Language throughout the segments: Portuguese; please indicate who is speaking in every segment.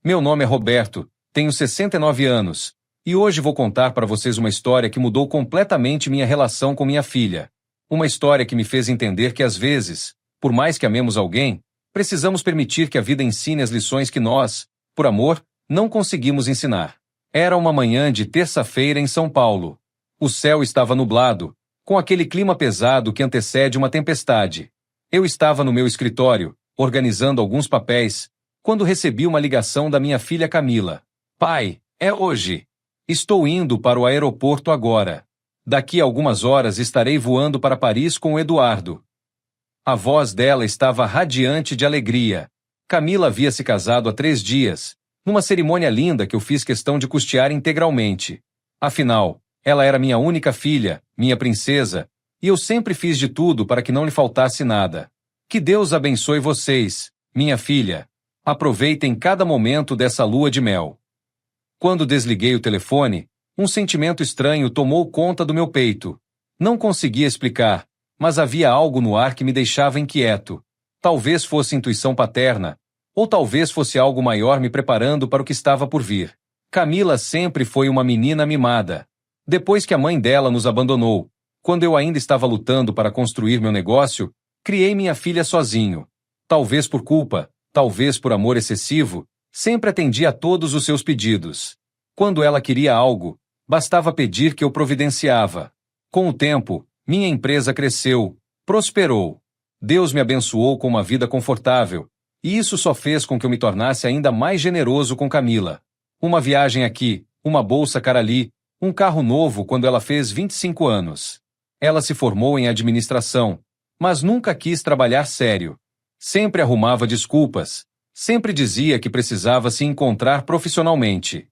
Speaker 1: Meu nome é Roberto, tenho 69 anos, e hoje vou contar para vocês uma história que mudou completamente minha relação com minha filha. Uma história que me fez entender que às vezes, por mais que amemos alguém, precisamos permitir que a vida ensine as lições que nós, por amor, não conseguimos ensinar. Era uma manhã de terça-feira em São Paulo. O céu estava nublado, com aquele clima pesado que antecede uma tempestade. Eu estava no meu escritório, organizando alguns papéis, quando recebi uma ligação da minha filha Camila. Pai, é hoje. Estou indo para o aeroporto agora. Daqui a algumas horas estarei voando para Paris com o Eduardo. A voz dela estava radiante de alegria. Camila havia se casado há 3 dias, numa cerimônia linda que eu fiz questão de custear integralmente. Afinal, ela era minha única filha, minha princesa, e eu sempre fiz de tudo para que não lhe faltasse nada. Que Deus abençoe vocês, minha filha. Aproveitem cada momento dessa lua de mel. Quando desliguei o telefone, um sentimento estranho tomou conta do meu peito. Não conseguia explicar, mas havia algo no ar que me deixava inquieto. Talvez fosse intuição paterna, ou talvez fosse algo maior me preparando para o que estava por vir. Camila sempre foi uma menina mimada. Depois que a mãe dela nos abandonou, quando eu ainda estava lutando para construir meu negócio, criei minha filha sozinho. Talvez por culpa, talvez por amor excessivo, sempre atendi a todos os seus pedidos. Quando ela queria algo, bastava pedir que eu providenciava. Com o tempo, minha empresa cresceu, prosperou. Deus me abençoou com uma vida confortável, e isso só fez com que eu me tornasse ainda mais generoso com Camila. Uma viagem aqui, uma bolsa cara ali, um carro novo quando ela fez 25 anos. Ela se formou em administração, mas nunca quis trabalhar sério. Sempre arrumava desculpas, sempre dizia que precisava se encontrar profissionalmente.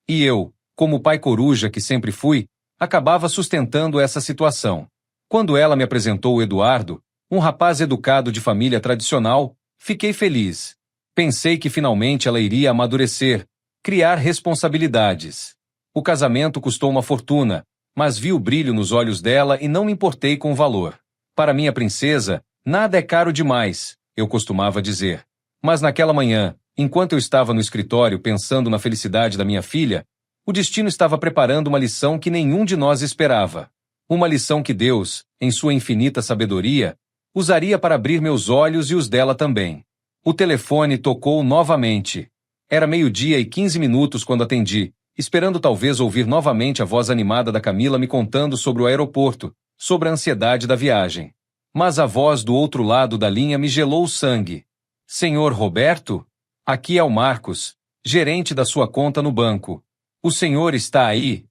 Speaker 1: E eu, como pai coruja que sempre fui, acabava sustentando essa situação. Quando ela me apresentou o Eduardo, um rapaz educado de família tradicional, fiquei feliz. Pensei que finalmente ela iria amadurecer, criar responsabilidades. O casamento custou uma fortuna, mas vi o brilho nos olhos dela e não me importei com o valor. Para minha princesa, nada é caro demais, eu costumava dizer. Mas naquela manhã, enquanto eu estava no escritório pensando na felicidade da minha filha, o destino estava preparando uma lição que nenhum de nós esperava. Uma lição que Deus, em sua infinita sabedoria, usaria para abrir meus olhos e os dela também. O telefone tocou novamente. Era 12:15 quando atendi, esperando talvez ouvir novamente a voz animada da Camila me contando sobre o aeroporto, sobre a ansiedade da viagem. Mas a voz do outro lado da linha me gelou o sangue. Senhor Roberto? Aqui é o Marcos, gerente da sua conta no banco. O senhor está aí?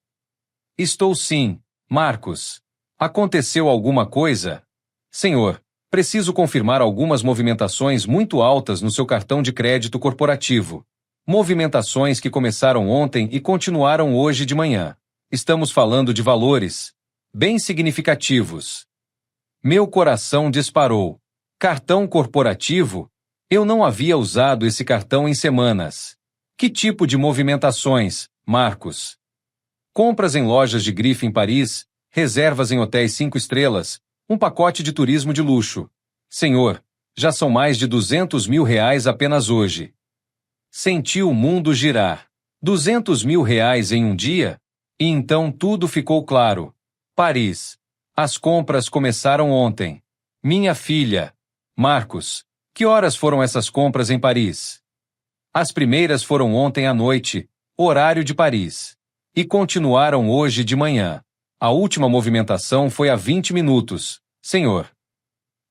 Speaker 1: Estou sim, Marcos. Aconteceu alguma coisa? Senhor, preciso confirmar algumas movimentações muito altas no seu cartão de crédito corporativo. Movimentações que começaram ontem e continuaram hoje de manhã. Estamos falando de valores bem significativos. Meu coração disparou. Cartão corporativo? Eu não havia usado esse cartão em semanas. Que tipo de movimentações, Marcos? Compras em lojas de grife em Paris, reservas em hotéis 5 estrelas, um pacote de turismo de luxo. Senhor, já são mais de R$200 mil apenas hoje. Senti o mundo girar. R$200 mil em um dia? E então tudo ficou claro. Paris. As compras começaram ontem. Minha filha. Marcos, que horas foram essas compras em Paris? As primeiras foram ontem à noite, horário de Paris. E continuaram hoje de manhã. A última movimentação foi há 20 minutos, senhor.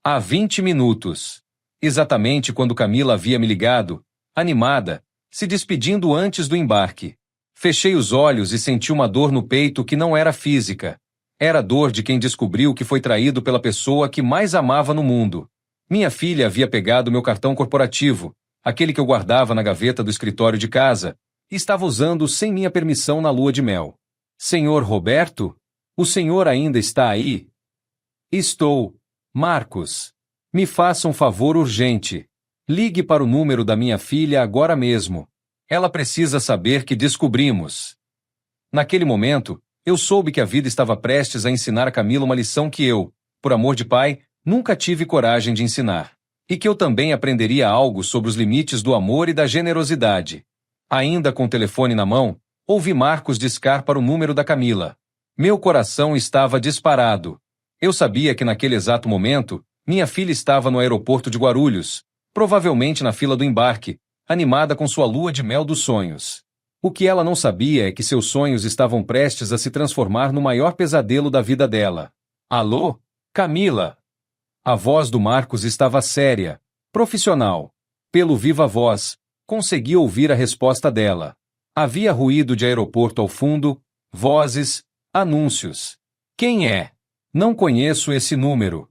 Speaker 1: Há 20 minutos. Exatamente quando Camila havia me ligado, animada, se despedindo antes do embarque. Fechei os olhos e senti uma dor no peito que não era física. Era a dor de quem descobriu que foi traído pela pessoa que mais amava no mundo. Minha filha havia pegado meu cartão corporativo, aquele que eu guardava na gaveta do escritório de casa, e estava usando sem minha permissão na lua de mel. Senhor Roberto? O senhor ainda está aí? Estou. Marcos. Me faça um favor urgente. Ligue para o número da minha filha agora mesmo. Ela precisa saber que descobrimos. Naquele momento, eu soube que a vida estava prestes a ensinar a Camila uma lição que eu, por amor de pai, nunca tive coragem de ensinar. E que eu também aprenderia algo sobre os limites do amor e da generosidade. Ainda com o telefone na mão, ouvi Marcos discar para o número da Camila. Meu coração estava disparado. Eu sabia que naquele exato momento, minha filha estava no aeroporto de Guarulhos, provavelmente na fila do embarque, animada com sua lua de mel dos sonhos. O que ela não sabia é que seus sonhos estavam prestes a se transformar no maior pesadelo da vida dela. Alô? Camila? A voz do Marcos estava séria, profissional. Pelo viva voz, consegui ouvir a resposta dela. Havia ruído de aeroporto ao fundo, vozes, anúncios. Quem é? Não conheço esse número.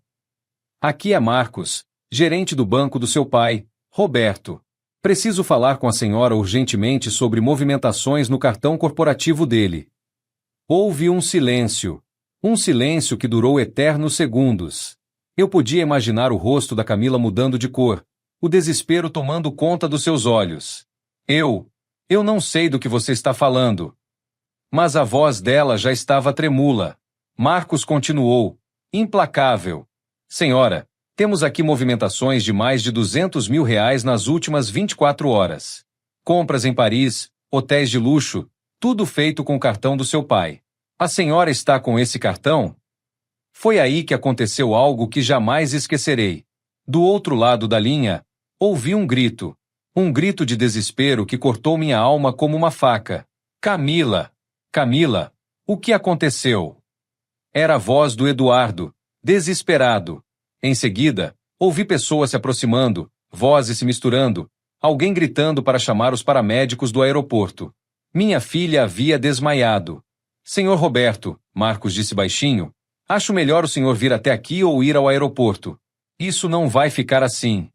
Speaker 1: Aqui é Marcos, gerente do banco do seu pai, Roberto. Preciso falar com a senhora urgentemente sobre movimentações no cartão corporativo dele. Houve um silêncio que durou eternos segundos. Eu podia imaginar o rosto da Camila mudando de cor, o desespero tomando conta dos seus olhos. Eu não sei do que você está falando. Mas a voz dela já estava tremula. Marcos continuou, implacável. Senhora, temos aqui movimentações de mais de R$ 200 mil nas últimas 24 horas. Compras em Paris, hotéis de luxo, tudo feito com o cartão do seu pai. A senhora está com esse cartão? Foi aí que aconteceu algo que jamais esquecerei. Do outro lado da linha, ouvi um grito de desespero que cortou minha alma como uma faca. Camila! Camila! O que aconteceu? Era a voz do Eduardo, desesperado. Em seguida, ouvi pessoas se aproximando, vozes se misturando, alguém gritando para chamar os paramédicos do aeroporto. Minha filha havia desmaiado. Senhor Roberto, Marcos disse baixinho, acho melhor o senhor vir até aqui ou ir ao aeroporto. Isso não vai ficar assim.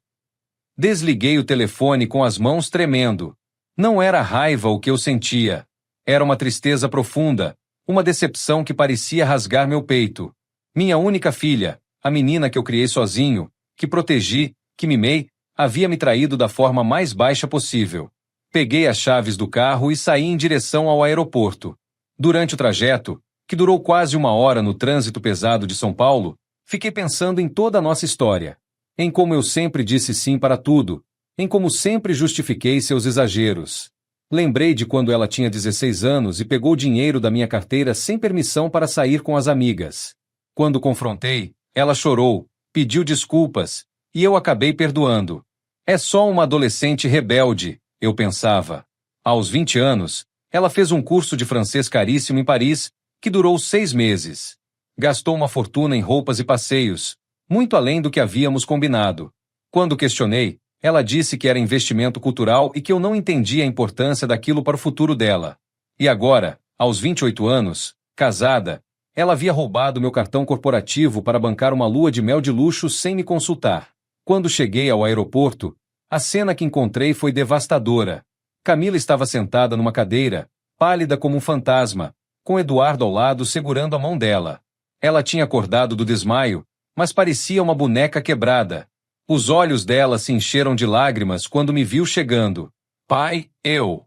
Speaker 1: Desliguei o telefone com as mãos tremendo. Não era raiva o que eu sentia. Era uma tristeza profunda, uma decepção que parecia rasgar meu peito. Minha única filha, a menina que eu criei sozinho, que protegi, que mimei, havia me traído da forma mais baixa possível. Peguei as chaves do carro e saí em direção ao aeroporto. Durante o trajeto, que durou quase 1 hora no trânsito pesado de São Paulo, fiquei pensando em toda a nossa história. Em como eu sempre disse sim para tudo, em como sempre justifiquei seus exageros. Lembrei de quando ela tinha 16 anos e pegou dinheiro da minha carteira sem permissão para sair com as amigas. Quando confrontei, ela chorou, pediu desculpas, e eu acabei perdoando. É só uma adolescente rebelde, eu pensava. Aos 20 anos, ela fez um curso de francês caríssimo em Paris, que durou 6 meses. Gastou uma fortuna em roupas e passeios, muito além do que havíamos combinado. Quando questionei, ela disse que era investimento cultural e que eu não entendia a importância daquilo para o futuro dela. E agora, aos 28 anos, casada, ela havia roubado meu cartão corporativo para bancar uma lua de mel de luxo sem me consultar. Quando cheguei ao aeroporto, a cena que encontrei foi devastadora. Camila estava sentada numa cadeira, pálida como um fantasma, com Eduardo ao lado segurando a mão dela. Ela tinha acordado do desmaio, mas parecia uma boneca quebrada. Os olhos dela se encheram de lágrimas quando me viu chegando. Pai, eu.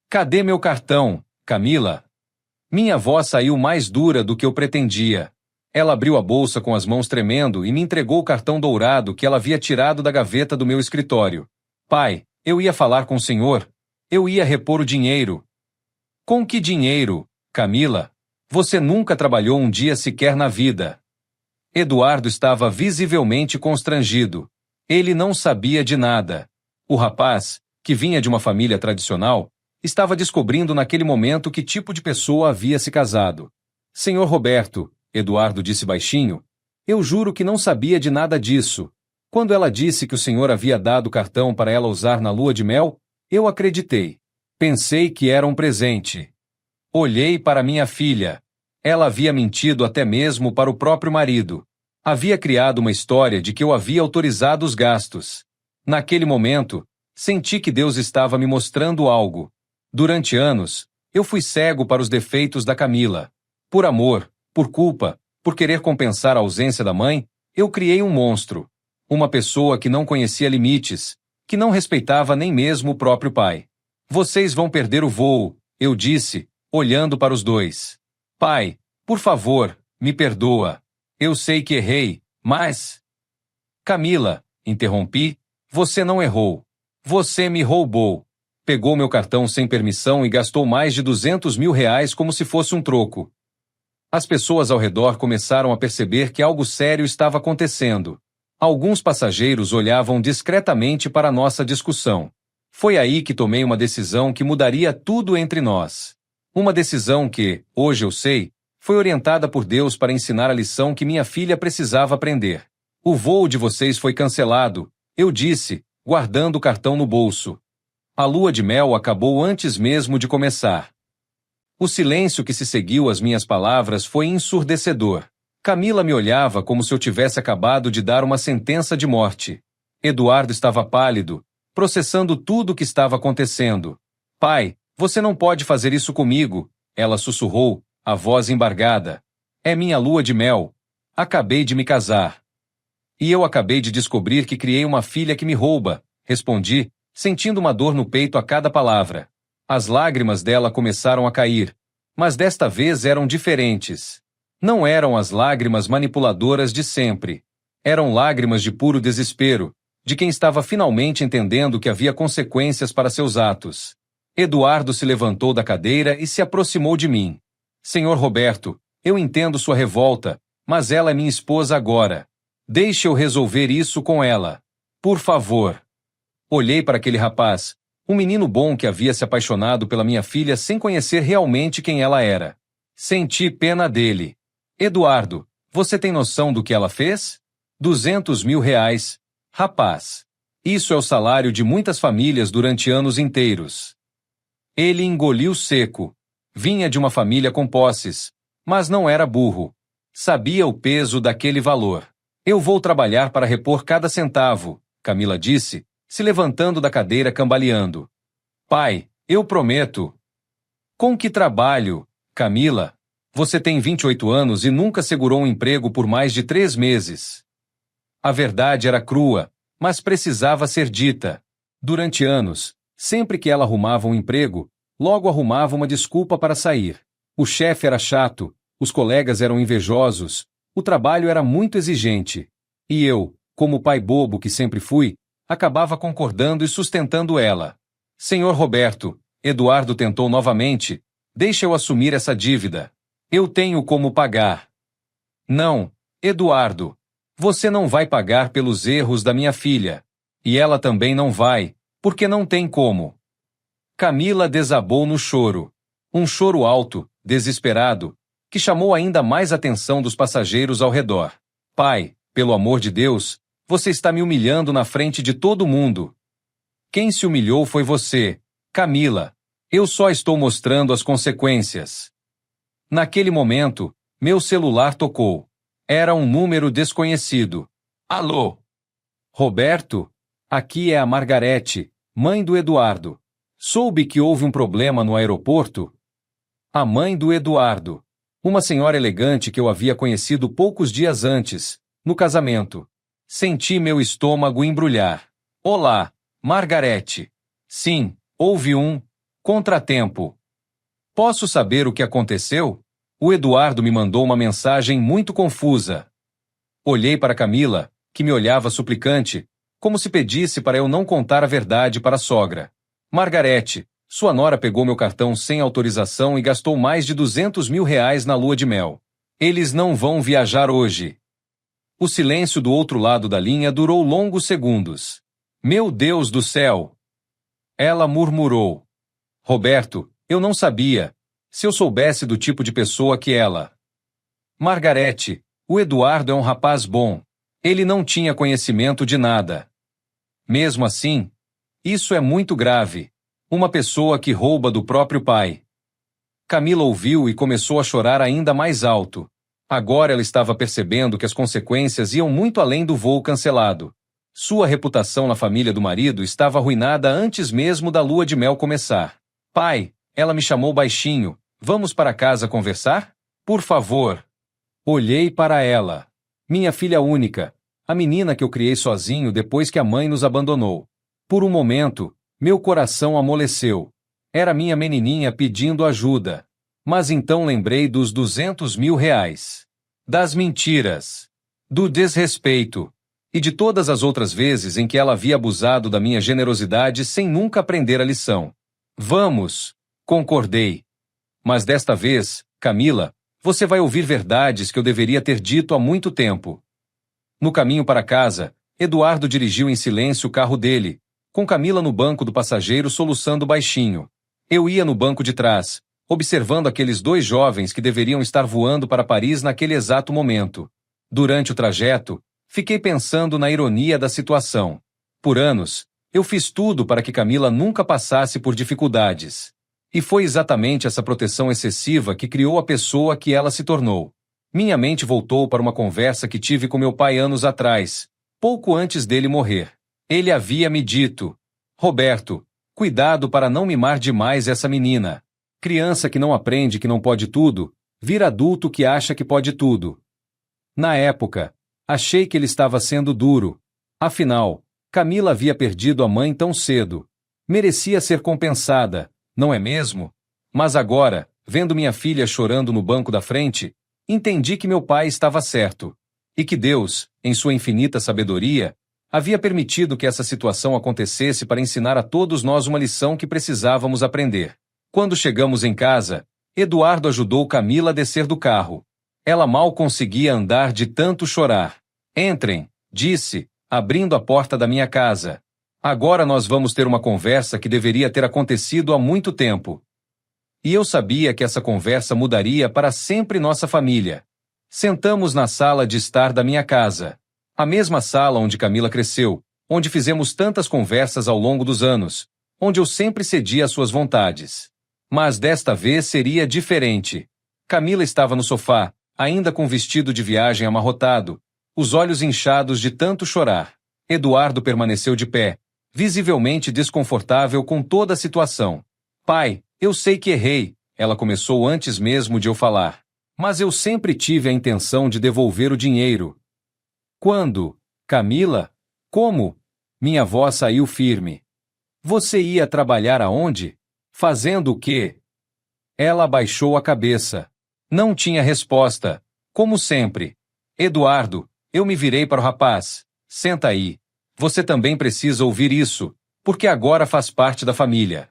Speaker 1: Cadê meu cartão, Camila? Minha voz saiu mais dura do que eu pretendia. Ela abriu a bolsa com as mãos tremendo e me entregou o cartão dourado que ela havia tirado da gaveta do meu escritório. Pai, eu ia falar com o senhor. Eu ia repor o dinheiro. Com que dinheiro, Camila? Você nunca trabalhou um dia sequer na vida. Eduardo estava visivelmente constrangido. Ele não sabia de nada. O rapaz, que vinha de uma família tradicional, estava descobrindo naquele momento que tipo de pessoa havia se casado. Senhor Roberto, Eduardo disse baixinho, eu juro que não sabia de nada disso. Quando ela disse que o senhor havia dado o cartão para ela usar na lua de mel, eu acreditei. Pensei que era um presente. Olhei para minha filha. Ela havia mentido até mesmo para o próprio marido. Havia criado uma história de que eu havia autorizado os gastos. Naquele momento, senti que Deus estava me mostrando algo. Durante anos, eu fui cego para os defeitos da Camila. Por amor, por culpa, por querer compensar a ausência da mãe, eu criei um monstro. Uma pessoa que não conhecia limites, que não respeitava nem mesmo o próprio pai. Vocês vão perder o voo, eu disse, olhando para os dois. Pai, por favor, me perdoa. Eu sei que errei, mas... Camila, interrompi, você não errou. Você me roubou. Pegou meu cartão sem permissão e gastou mais de R$ 200.000 como se fosse um troco. As pessoas ao redor começaram a perceber que algo sério estava acontecendo. Alguns passageiros olhavam discretamente para nossa discussão. Foi aí que tomei uma decisão que mudaria tudo entre nós. Uma decisão que, hoje eu sei, foi orientada por Deus para ensinar a lição que minha filha precisava aprender. O voo de vocês foi cancelado, eu disse, guardando o cartão no bolso. A lua de mel acabou antes mesmo de começar. O silêncio que se seguiu às minhas palavras foi ensurdecedor. Camila me olhava como se eu tivesse acabado de dar uma sentença de morte. Eduardo estava pálido, processando tudo o que estava acontecendo. Pai, você não pode fazer isso comigo, ela sussurrou, a voz embargada. É minha lua de mel. Acabei de me casar. E eu acabei de descobrir que criei uma filha que me rouba, respondi, sentindo uma dor no peito a cada palavra. As lágrimas dela começaram a cair, mas desta vez eram diferentes. Não eram as lágrimas manipuladoras de sempre. Eram lágrimas de puro desespero, de quem estava finalmente entendendo que havia consequências para seus atos. Eduardo se levantou da cadeira e se aproximou de mim. Senhor Roberto, eu entendo sua revolta, mas ela é minha esposa agora. Deixe eu resolver isso com ela. Por favor. Olhei para aquele rapaz, um menino bom que havia se apaixonado pela minha filha sem conhecer realmente quem ela era. Senti pena dele. Eduardo, você tem noção do que ela fez? R$ 200.000. Rapaz. Isso é o salário de muitas famílias durante anos inteiros. Ele engoliu seco. Vinha de uma família com posses, mas não era burro. Sabia o peso daquele valor. Eu vou trabalhar para repor cada centavo, Camila disse, se levantando da cadeira cambaleando. Pai, eu prometo. Com que trabalho, Camila? Você tem 28 anos e nunca segurou um emprego por mais de 3 meses. A verdade era crua, mas precisava ser dita. Durante anos, sempre que ela arrumava um emprego, logo arrumava uma desculpa para sair. O chefe era chato, os colegas eram invejosos, o trabalho era muito exigente. E eu, como pai bobo que sempre fui, acabava concordando e sustentando ela. Senhor Roberto, Eduardo tentou novamente, deixe eu assumir essa dívida. Eu tenho como pagar. Não, Eduardo. Você não vai pagar pelos erros da minha filha. E ela também não vai, porque não tem como. Camila desabou no choro. Um choro alto, desesperado, que chamou ainda mais a atenção dos passageiros ao redor. Pai, pelo amor de Deus, você está me humilhando na frente de todo mundo. Quem se humilhou foi você, Camila. Eu só estou mostrando as consequências. Naquele momento, meu celular tocou. Era um número desconhecido. Alô? Roberto? Aqui é a Margarete, mãe do Eduardo. Soube que houve um problema no aeroporto? A mãe do Eduardo. Uma senhora elegante que eu havia conhecido poucos dias antes, no casamento. Senti meu estômago embrulhar. Olá, Margarete. Sim, houve um contratempo. Posso saber o que aconteceu? O Eduardo me mandou uma mensagem muito confusa. Olhei para Camila, que me olhava suplicante, como se pedisse para eu não contar a verdade para a sogra. Margarete, sua nora pegou meu cartão sem autorização e gastou mais de R$ 200.000 na lua de mel. Eles não vão viajar hoje. O silêncio do outro lado da linha durou longos segundos. Meu Deus do céu! Ela murmurou. Roberto, eu não sabia. Se eu soubesse do tipo de pessoa que ela... Margarete, o Eduardo é um rapaz bom. Ele não tinha conhecimento de nada. Mesmo assim, isso é muito grave. Uma pessoa que rouba do próprio pai. Camila ouviu e começou a chorar ainda mais alto. Agora ela estava percebendo que as consequências iam muito além do voo cancelado. Sua reputação na família do marido estava arruinada antes mesmo da lua de mel começar. Pai, ela me chamou baixinho. Vamos para casa conversar? Por favor. Olhei para ela. Minha filha única, a menina que eu criei sozinho depois que a mãe nos abandonou. Por um momento, meu coração amoleceu. Era minha menininha pedindo ajuda. Mas então lembrei dos R$ 200.000. Das mentiras. Do desrespeito. E de todas as outras vezes em que ela havia abusado da minha generosidade sem nunca aprender a lição. Vamos, concordei. Mas desta vez, Camila, você vai ouvir verdades que eu deveria ter dito há muito tempo. No caminho para casa, Eduardo dirigiu em silêncio o carro dele, com Camila no banco do passageiro soluçando baixinho. Eu ia no banco de trás, observando aqueles dois jovens que deveriam estar voando para Paris naquele exato momento. Durante o trajeto, fiquei pensando na ironia da situação. Por anos, eu fiz tudo para que Camila nunca passasse por dificuldades. E foi exatamente essa proteção excessiva que criou a pessoa que ela se tornou. Minha mente voltou para uma conversa que tive com meu pai anos atrás, pouco antes dele morrer. Ele havia me dito: Roberto, cuidado para não mimar demais essa menina. Criança que não aprende que não pode tudo, vira adulto que acha que pode tudo. Na época, achei que ele estava sendo duro. Afinal, Camila havia perdido a mãe tão cedo. Merecia ser compensada, não é mesmo? Mas agora, vendo minha filha chorando no banco da frente, entendi que meu pai estava certo. E que Deus, em sua infinita sabedoria, havia permitido que essa situação acontecesse para ensinar a todos nós uma lição que precisávamos aprender. Quando chegamos em casa, Eduardo ajudou Camila a descer do carro. Ela mal conseguia andar de tanto chorar. Entrem, disse, abrindo a porta da minha casa. Agora nós vamos ter uma conversa que deveria ter acontecido há muito tempo. E eu sabia que essa conversa mudaria para sempre nossa família. Sentamos na sala de estar da minha casa. A mesma sala onde Camila cresceu, onde fizemos tantas conversas ao longo dos anos, onde eu sempre cedi às suas vontades. Mas desta vez seria diferente. Camila estava no sofá, ainda com o vestido de viagem amarrotado, os olhos inchados de tanto chorar. Eduardo permaneceu de pé, visivelmente desconfortável com toda a situação. Pai, eu sei que errei, ela começou antes mesmo de eu falar. Mas eu sempre tive a intenção de devolver o dinheiro. Quando? Camila? Como? Minha voz saiu firme. Você ia trabalhar aonde? Fazendo o quê? Ela abaixou a cabeça. Não tinha resposta. Como sempre. Eduardo, eu me virei para o rapaz. Senta aí. Você também precisa ouvir isso, porque agora faz parte da família.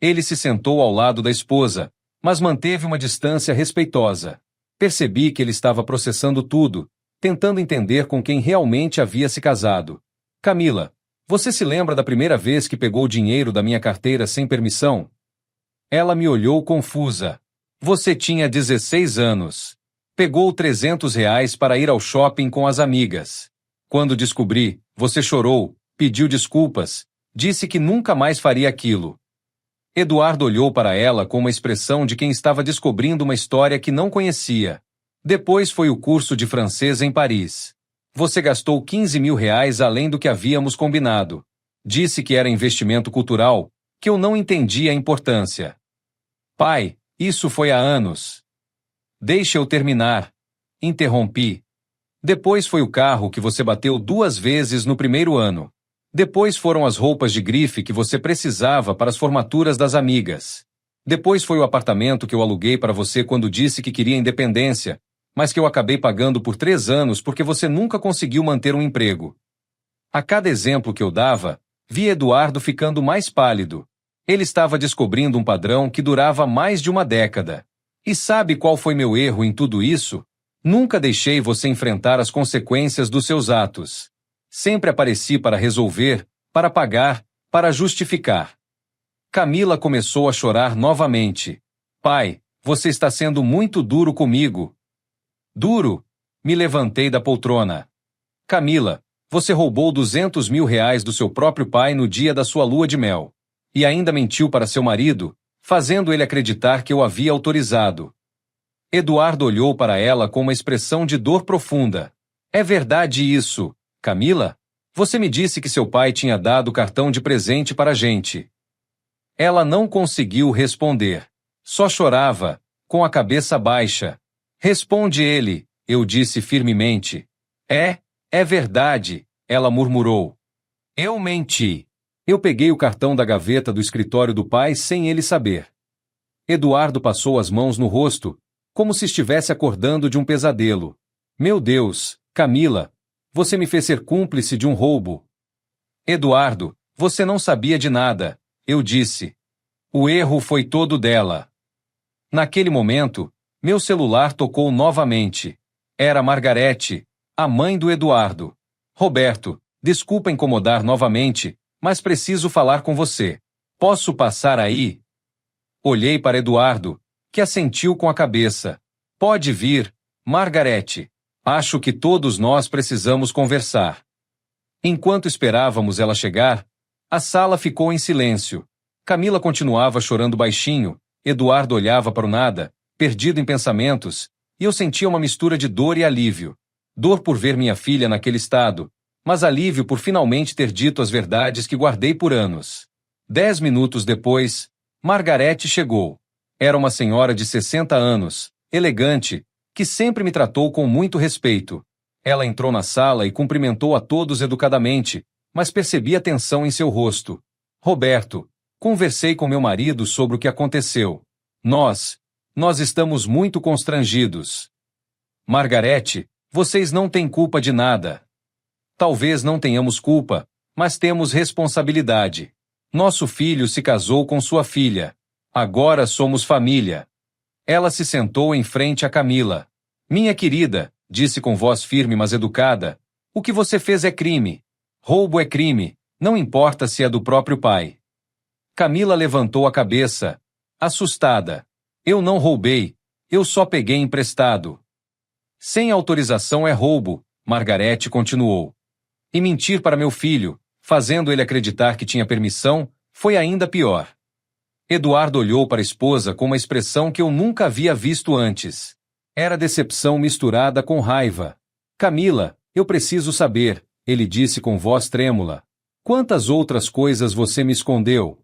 Speaker 1: Ele se sentou ao lado da esposa, mas manteve uma distância respeitosa. Percebi que ele estava processando tudo, tentando entender com quem realmente havia se casado. Camila, você se lembra da primeira vez que pegou o dinheiro da minha carteira sem permissão? Ela me olhou confusa. Você tinha 16 anos. Pegou R$ 300 para ir ao shopping com as amigas. Quando descobri, você chorou, pediu desculpas, disse que nunca mais faria aquilo. Eduardo olhou para ela com uma expressão de quem estava descobrindo uma história que não conhecia. Depois foi o curso de francês em Paris. Você gastou R$ 15.000 além do que havíamos combinado. Disse que era investimento cultural, que eu não entendia a importância. Pai, isso foi há anos. Deixe eu terminar. Interrompi. Depois foi o carro que você bateu 2 vezes no primeiro ano. Depois foram as roupas de grife que você precisava para as formaturas das amigas. Depois foi o apartamento que eu aluguei para você quando disse que queria independência, mas que eu acabei pagando por 3 anos porque você nunca conseguiu manter um emprego. A cada exemplo que eu dava, vi Eduardo ficando mais pálido. Ele estava descobrindo um padrão que durava mais de uma década. E sabe qual foi meu erro em tudo isso? Nunca deixei você enfrentar as consequências dos seus atos. Sempre apareci para resolver, para pagar, para justificar. Camila começou a chorar novamente. Pai, você está sendo muito duro comigo. Duro? Me levantei da poltrona. Camila, você roubou R$ 200.000 do seu próprio pai no dia da sua lua de mel. E ainda mentiu para seu marido, fazendo ele acreditar que eu havia autorizado. Eduardo olhou para ela com uma expressão de dor profunda. É verdade isso, Camila? Você me disse que seu pai tinha dado o cartão de presente para a gente. Ela não conseguiu responder. Só chorava, com a cabeça baixa. Responde ele, eu disse firmemente. É verdade, ela murmurou. Eu menti. Eu peguei o cartão da gaveta do escritório do pai sem ele saber. Eduardo passou as mãos no rosto, como se estivesse acordando de um pesadelo. Meu Deus, Camila, Você me fez ser cúmplice de um roubo. Eduardo, você não sabia de nada, eu disse. O erro foi todo dela. Naquele momento, meu celular tocou novamente. Era Margarete, a mãe do Eduardo. Roberto, desculpa incomodar novamente, mas preciso falar com você. Posso passar aí? Olhei para Eduardo, que assentiu com a cabeça. Pode vir, Margarete. Acho que todos nós precisamos conversar. Enquanto esperávamos ela chegar, a sala ficou em silêncio. Camila continuava chorando baixinho, Eduardo olhava para o nada, perdido em pensamentos, e eu sentia uma mistura de dor e alívio. Dor por ver minha filha naquele estado, mas alívio por finalmente ter dito as verdades que guardei por anos. 10 minutos depois, Margarete chegou. Era uma senhora de 60 anos, elegante, que sempre me tratou com muito respeito. Ela entrou na sala e cumprimentou a todos educadamente, mas percebi a tensão em seu rosto. Roberto, conversei com meu marido sobre o que aconteceu. Nós estamos muito constrangidos. Margarete, vocês não têm culpa de nada. Talvez não tenhamos culpa, mas temos responsabilidade. Nosso filho se casou com sua filha. Agora somos família. Ela se sentou em frente a Camila. Minha querida, disse com voz firme mas educada, o que você fez é crime. Roubo é crime, não importa se é do próprio pai. Camila levantou a cabeça, assustada. Eu não roubei, eu só peguei emprestado. Sem autorização é roubo, Margarete continuou. E mentir para meu filho, fazendo ele acreditar que tinha permissão, foi ainda pior. Eduardo olhou para a esposa com uma expressão que eu nunca havia visto antes. Era decepção misturada com raiva. Camila, eu preciso saber, ele disse com voz trêmula. Quantas outras coisas você me escondeu?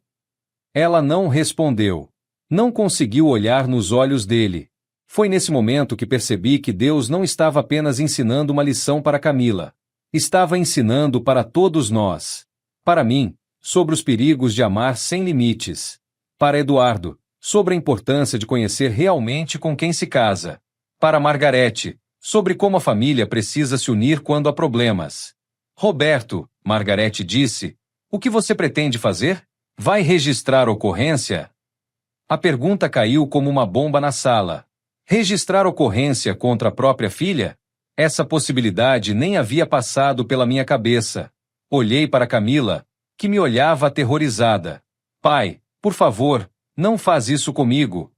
Speaker 1: Ela não respondeu. Não conseguiu olhar nos olhos dele. Foi nesse momento que percebi que Deus não estava apenas ensinando uma lição para Camila. Estava ensinando para todos nós. Para mim, sobre os perigos de amar sem limites. Para Eduardo, sobre a importância de conhecer realmente com quem se casa. Para Margarete, sobre como a família precisa se unir quando há problemas. Roberto, Margarete disse, o que você pretende fazer? Vai registrar ocorrência? A pergunta caiu como uma bomba na sala. Registrar ocorrência contra a própria filha? Essa possibilidade nem havia passado pela minha cabeça. Olhei para Camila, que me olhava aterrorizada. Pai, por favor, não faz isso comigo.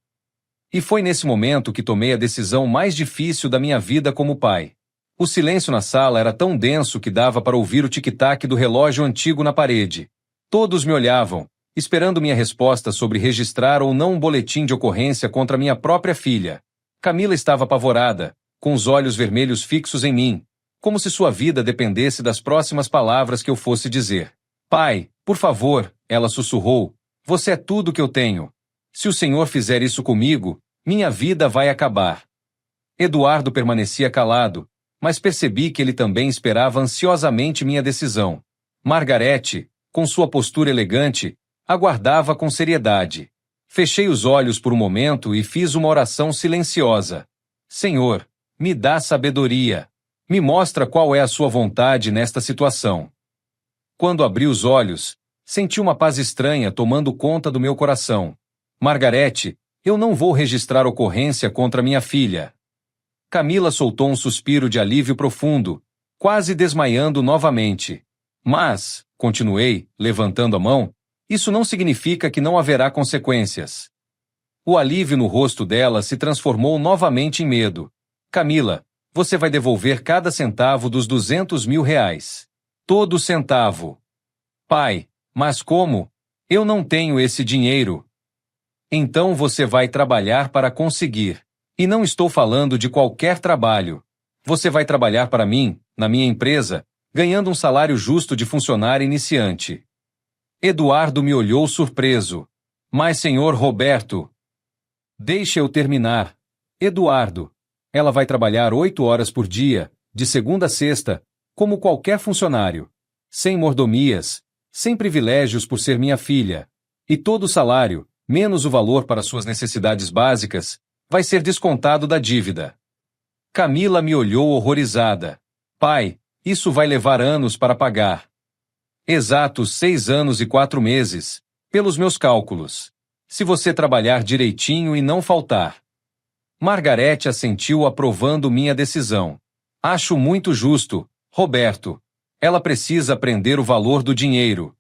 Speaker 1: E foi nesse momento que tomei a decisão mais difícil da minha vida como pai. O silêncio na sala era tão denso que dava para ouvir o tic-tac do relógio antigo na parede. Todos me olhavam, esperando minha resposta sobre registrar ou não um boletim de ocorrência contra minha própria filha. Camila estava apavorada, com os olhos vermelhos fixos em mim, como se sua vida dependesse das próximas palavras que eu fosse dizer. Pai, por favor, ela sussurrou, você é tudo que eu tenho. Se o Senhor fizer isso comigo, minha vida vai acabar. Eduardo permanecia calado, mas percebi que ele também esperava ansiosamente minha decisão. Margarete, com sua postura elegante, aguardava com seriedade. Fechei os olhos por um momento e fiz uma oração silenciosa. Senhor, me dá sabedoria. Me mostra qual é a sua vontade nesta situação. Quando abri os olhos, senti uma paz estranha tomando conta do meu coração. Margarete, eu não vou registrar ocorrência contra minha filha. Camila soltou um suspiro de alívio profundo, quase desmaiando novamente. Mas, continuei, levantando a mão, isso não significa que não haverá consequências. O alívio no rosto dela se transformou novamente em medo. Camila, você vai devolver cada centavo dos 200 mil reais. Todo centavo. Pai, mas como? Eu não tenho esse dinheiro. Então você vai trabalhar para conseguir. E não estou falando de qualquer trabalho. Você vai trabalhar para mim, na minha empresa, ganhando um salário justo de funcionário iniciante. Eduardo me olhou surpreso. Mas, senhor Roberto... Deixe eu terminar. Eduardo, ela vai trabalhar 8 horas por dia, de segunda a sexta, como qualquer funcionário. Sem mordomias, sem privilégios por ser minha filha. E todo o salário, menos o valor para suas necessidades básicas, vai ser descontado da dívida. Camila me olhou horrorizada. Pai, Isso vai levar anos para pagar. Exatos 6 anos e 4 meses, pelos meus cálculos. Se você trabalhar direitinho e não faltar. Margarete assentiu aprovando minha decisão. Acho muito justo, Roberto. Ela precisa aprender o valor do dinheiro.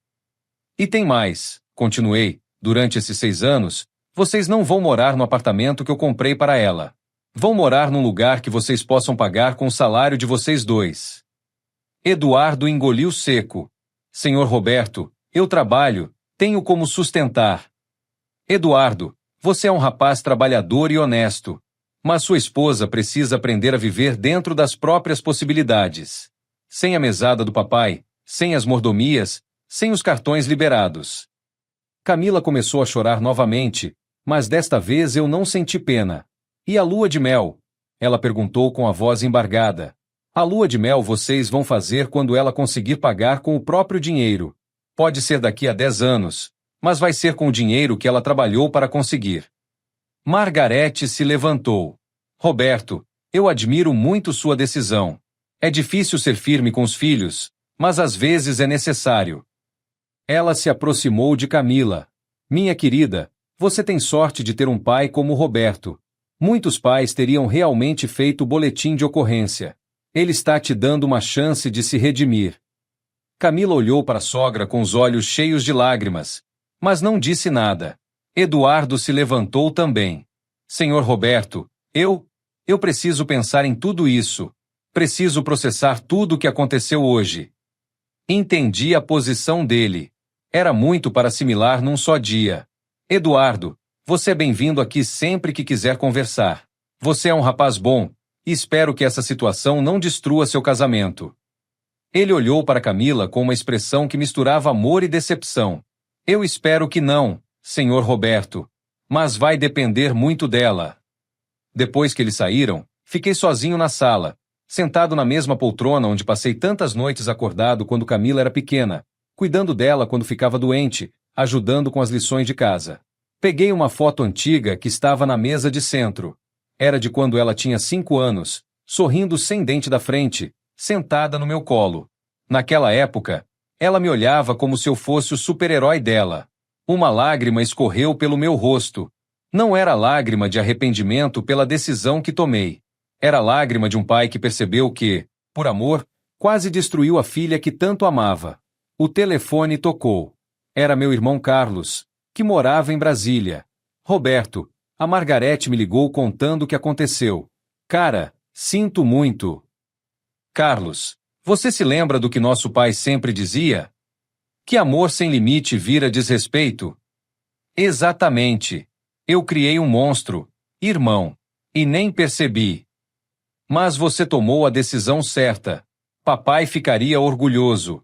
Speaker 1: E tem mais, continuei, durante esses 6 anos, vocês não vão morar no apartamento que eu comprei para ela. Vão morar num lugar que vocês possam pagar com o salário de vocês dois. Eduardo engoliu seco. Senhor Roberto, eu trabalho, tenho como sustentar. Eduardo, você é um rapaz trabalhador e honesto. Mas sua esposa precisa aprender a viver dentro das próprias possibilidades. Sem a mesada do papai, sem as mordomias, sem os cartões liberados. Camila começou a chorar novamente, mas desta vez eu não senti pena. E a lua de mel? Ela perguntou com a voz embargada. A lua de mel vocês vão fazer quando ela conseguir pagar com o próprio dinheiro. Pode ser daqui a 10 anos, mas vai ser com o dinheiro que ela trabalhou para conseguir. Margarete se levantou. Roberto, eu admiro muito sua decisão. É difícil ser firme com os filhos, mas às vezes é necessário. Ela se aproximou de Camila. Minha querida, você tem sorte de ter um pai como o Roberto. Muitos pais teriam realmente feito o boletim de ocorrência. Ele está te dando uma chance de se redimir. Camila olhou para a sogra com os olhos cheios de lágrimas, mas não disse nada. Eduardo se levantou também. Senhor Roberto, eu preciso pensar em tudo isso. Preciso processar tudo o que aconteceu hoje. Entendi a posição dele. Era muito para assimilar num só dia. Eduardo, você é bem-vindo aqui sempre que quiser conversar. Você é um rapaz bom, e espero que essa situação não destrua seu casamento. Ele olhou para Camila com uma expressão que misturava amor e decepção. Eu espero que não, senhor Roberto. Mas vai depender muito dela. Depois que eles saíram, fiquei sozinho na sala, sentado na mesma poltrona onde passei tantas noites acordado quando Camila era pequena, cuidando dela quando ficava doente, ajudando com as lições de casa. Peguei uma foto antiga que estava na mesa de centro. Era de quando ela tinha 5 anos, sorrindo sem dente da frente, sentada no meu colo. Naquela época, ela me olhava como se eu fosse o super-herói dela. Uma lágrima escorreu pelo meu rosto. Não era lágrima de arrependimento pela decisão que tomei. Era lágrima de um pai que percebeu que, por amor, quase destruiu a filha que tanto amava. O telefone tocou. Era meu irmão Carlos, que morava em Brasília. Roberto, a Margarete me ligou contando o que aconteceu. Cara, sinto muito. Carlos, você se lembra do que nosso pai sempre dizia? Que amor sem limite vira desrespeito? Exatamente. Eu criei um monstro, irmão, e nem percebi. Mas você tomou a decisão certa. Papai ficaria orgulhoso.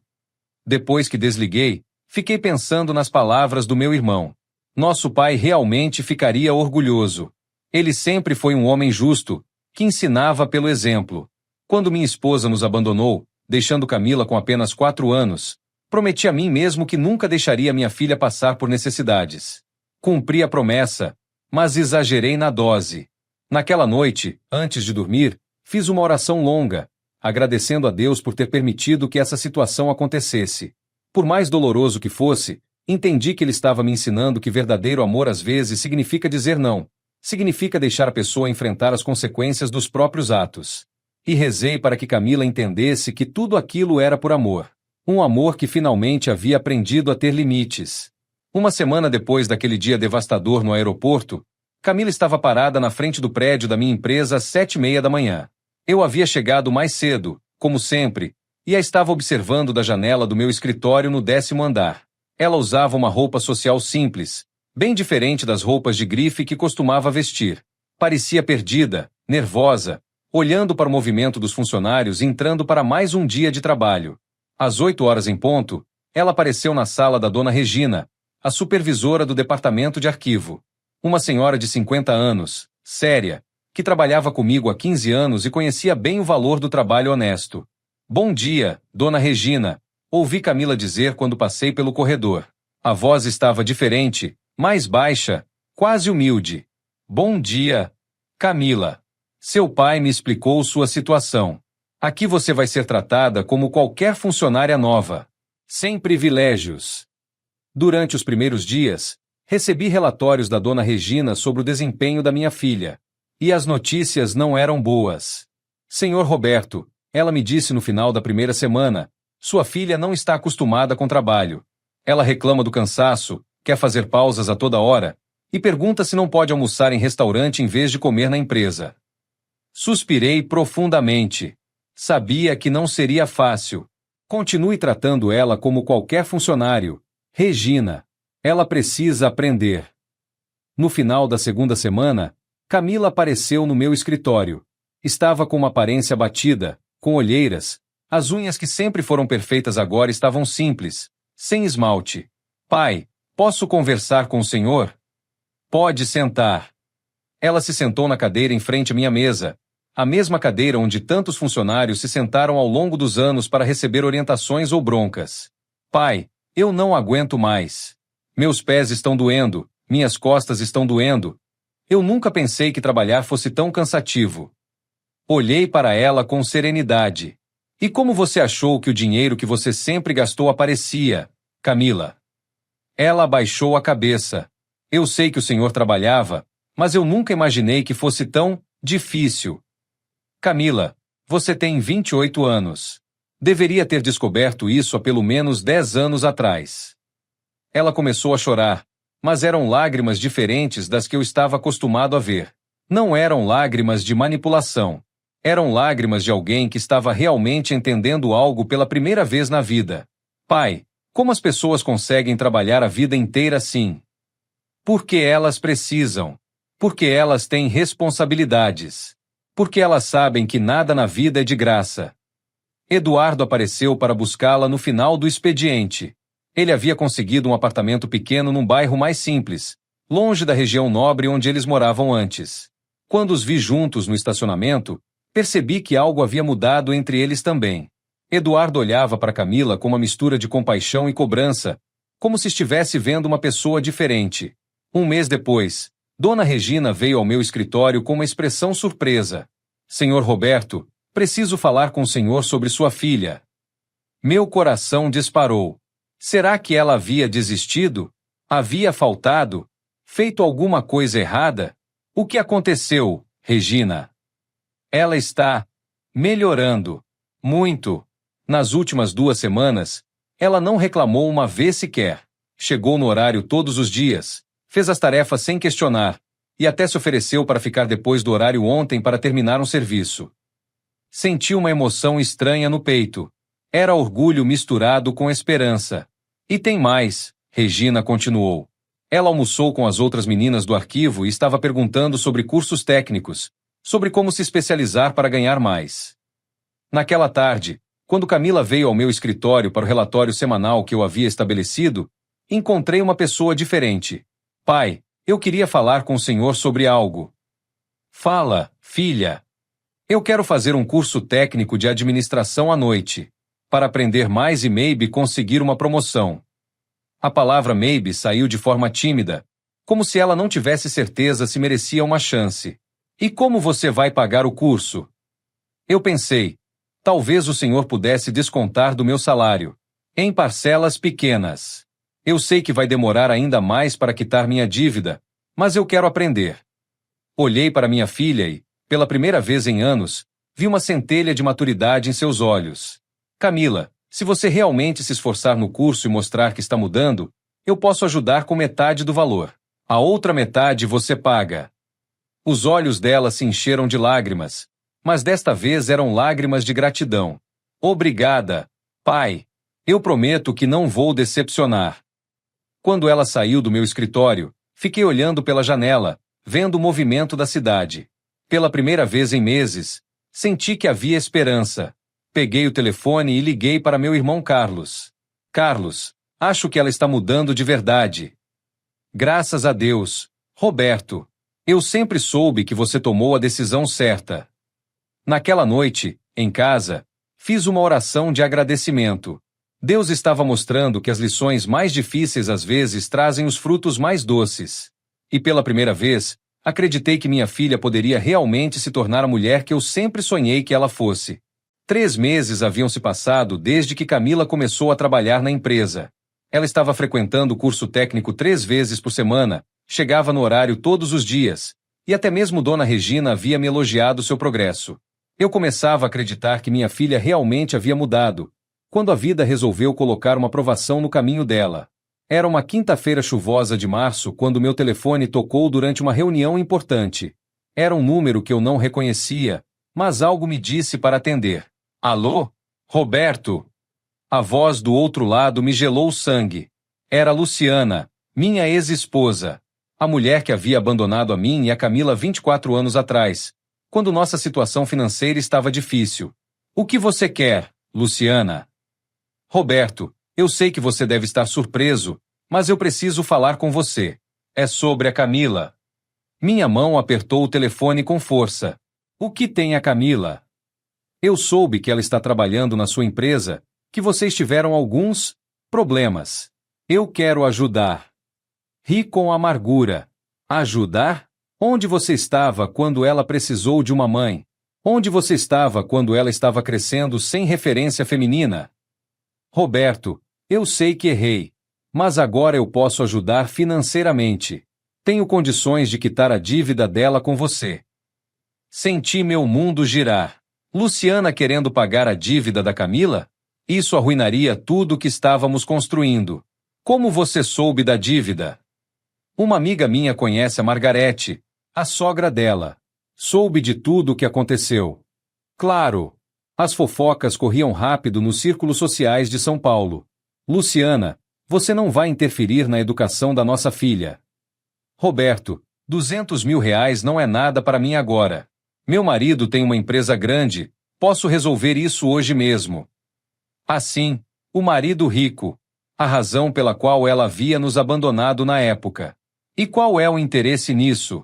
Speaker 1: Depois que desliguei, fiquei pensando nas palavras do meu irmão. Nosso pai realmente ficaria orgulhoso. Ele sempre foi um homem justo, que ensinava pelo exemplo. Quando minha esposa nos abandonou, deixando Camila com apenas 4 anos, prometi a mim mesmo que nunca deixaria minha filha passar por necessidades. Cumpri a promessa, mas exagerei na dose. Naquela noite, antes de dormir, fiz uma oração longa, agradecendo a Deus por ter permitido que essa situação acontecesse. Por mais doloroso que fosse, entendi que ele estava me ensinando que verdadeiro amor às vezes significa dizer não. Significa deixar a pessoa enfrentar as consequências dos próprios atos. E rezei para que Camila entendesse que tudo aquilo era por amor. Um amor que finalmente havia aprendido a ter limites. Uma semana depois daquele dia devastador no aeroporto, Camila estava parada na frente do prédio da minha empresa às 7:30 da manhã. Eu havia chegado mais cedo, como sempre, e a estava observando da janela do meu escritório no 10º andar. Ela usava uma roupa social simples, bem diferente das roupas de grife que costumava vestir. Parecia perdida, nervosa, olhando para o movimento dos funcionários entrando para mais um dia de trabalho. Às 8 horas em ponto, ela apareceu na sala da dona Regina, a supervisora do departamento de arquivo. Uma senhora de 50 anos, séria, que trabalhava comigo há 15 anos e conhecia bem o valor do trabalho honesto. Bom dia, dona Regina, ouvi Camila dizer quando passei pelo corredor. A voz estava diferente, mais baixa, quase humilde. Bom dia, Camila. Seu pai me explicou sua situação. Aqui você vai ser tratada como qualquer funcionária nova, sem privilégios. Durante os primeiros dias, recebi relatórios da dona Regina sobre o desempenho da minha filha, e as notícias não eram boas. Senhor Roberto, ela me disse no final da primeira semana, sua filha não está acostumada com trabalho. Ela reclama do cansaço, quer fazer pausas a toda hora, e pergunta se não pode almoçar em restaurante em vez de comer na empresa. Suspirei profundamente. Sabia que não seria fácil. Continue tratando ela como qualquer funcionário. Regina. Ela precisa aprender. No final da segunda semana, Camila apareceu no meu escritório. Estava com uma aparência abatida, com olheiras. As unhas que sempre foram perfeitas agora estavam simples, sem esmalte. Pai, posso conversar com o senhor? Pode sentar. Ela se sentou na cadeira em frente à minha mesa, a mesma cadeira onde tantos funcionários se sentaram ao longo dos anos para receber orientações ou broncas. Pai, eu não aguento mais. Meus pés estão doendo, minhas costas estão doendo. Eu nunca pensei que trabalhar fosse tão cansativo. Olhei para ela com serenidade. E como você achou que o dinheiro que você sempre gastou aparecia, Camila? Ela abaixou a cabeça. Eu sei que o senhor trabalhava, mas eu nunca imaginei que fosse tão difícil. Camila, você tem 28 anos. Deveria ter descoberto isso há pelo menos 10 anos atrás. Ela começou a chorar, mas eram lágrimas diferentes das que eu estava acostumado a ver. Não eram lágrimas de manipulação. Eram lágrimas de alguém que estava realmente entendendo algo pela primeira vez na vida. Pai, como as pessoas conseguem trabalhar a vida inteira assim? Porque elas precisam. Porque elas têm responsabilidades. Porque elas sabem que nada na vida é de graça. Eduardo apareceu para buscá-la no final do expediente. Ele havia conseguido um apartamento pequeno num bairro mais simples, longe da região nobre onde eles moravam antes. Quando os vi juntos no estacionamento, percebi que algo havia mudado entre eles também. Eduardo olhava para Camila com uma mistura de compaixão e cobrança, como se estivesse vendo uma pessoa diferente. Um mês depois, Dona Regina veio ao meu escritório com uma expressão surpresa. Senhor Roberto, preciso falar com o senhor sobre sua filha. Meu coração disparou. Será que ela havia desistido? Havia faltado? Feito alguma coisa errada? O que aconteceu, Regina? Ela está melhorando. Muito. Nas últimas 2 semanas, ela não reclamou uma vez sequer. Chegou no horário todos os dias. Fez as tarefas sem questionar, e até se ofereceu para ficar depois do horário ontem para terminar um serviço. Senti uma emoção estranha no peito. Era orgulho misturado com esperança. E tem mais, Regina continuou. Ela almoçou com as outras meninas do arquivo e estava perguntando sobre cursos técnicos, sobre como se especializar para ganhar mais. Naquela tarde, quando Camila veio ao meu escritório para o relatório semanal que eu havia estabelecido, encontrei uma pessoa diferente. Pai, eu queria falar com o senhor sobre algo. Fala, filha. Eu quero fazer um curso técnico de administração à noite, para aprender mais e maybe conseguir uma promoção. A palavra maybe saiu de forma tímida, como se ela não tivesse certeza se merecia uma chance. E como você vai pagar o curso? Eu pensei, talvez o senhor pudesse descontar do meu salário, em parcelas pequenas. Eu sei que vai demorar ainda mais para quitar minha dívida, mas eu quero aprender. Olhei para minha filha e, pela primeira vez em anos, vi uma centelha de maturidade em seus olhos. Camila, se você realmente se esforçar no curso e mostrar que está mudando, eu posso ajudar com metade do valor. A outra metade você paga. Os olhos dela se encheram de lágrimas, mas desta vez eram lágrimas de gratidão. Obrigada, pai. Eu prometo que não vou decepcionar. Quando ela saiu do meu escritório, fiquei olhando pela janela, vendo o movimento da cidade. Pela primeira vez em meses, senti que havia esperança. Peguei o telefone e liguei para meu irmão Carlos. Carlos, acho que ela está mudando de verdade. Graças a Deus, Roberto. Eu sempre soube que você tomou a decisão certa. Naquela noite, em casa, fiz uma oração de agradecimento. Deus estava mostrando que as lições mais difíceis às vezes trazem os frutos mais doces. E pela primeira vez, acreditei que minha filha poderia realmente se tornar a mulher que eu sempre sonhei que ela fosse. 3 meses haviam se passado desde que Camila começou a trabalhar na empresa. Ela estava frequentando o curso técnico 3 vezes por semana, chegava no horário todos os dias, e até mesmo Dona Regina havia me elogiado seu progresso. Eu começava a acreditar que minha filha realmente havia mudado, quando a vida resolveu colocar uma provação no caminho dela. Era uma quinta-feira chuvosa de março quando meu telefone tocou durante uma reunião importante. Era um número que eu não reconhecia, mas algo me disse para atender. Alô? Roberto? A voz do outro lado me gelou o sangue. Era Luciana, minha ex-esposa, a mulher que havia abandonado a mim e a Camila 24 anos atrás, quando nossa situação financeira estava difícil. O que você quer, Luciana? Roberto, eu sei que você deve estar surpreso, mas eu preciso falar com você. É sobre a Camila. Minha mão apertou o telefone com força. O que tem a Camila? Eu soube que ela está trabalhando na sua empresa, que vocês tiveram alguns problemas. Eu quero ajudar. Ri com amargura. Ajudar? Onde você estava quando ela precisou de uma mãe? Onde você estava quando ela estava crescendo sem referência feminina? Roberto, eu sei que errei, mas agora eu posso ajudar financeiramente. Tenho condições de quitar a dívida dela com você. Senti meu mundo girar. Luciana querendo pagar a dívida da Camila? Isso arruinaria tudo o que estávamos construindo. Como você soube da dívida? Uma amiga minha conhece a Margarete, a sogra dela. Soube de tudo o que aconteceu. Claro, as fofocas corriam rápido nos círculos sociais de São Paulo. Luciana, você não vai interferir na educação da nossa filha. Roberto, 200 mil reais não é nada para mim agora. Meu marido tem uma empresa grande, posso resolver isso hoje mesmo. Assim, o marido rico, a razão pela qual ela havia nos abandonado na época. E qual é o interesse nisso?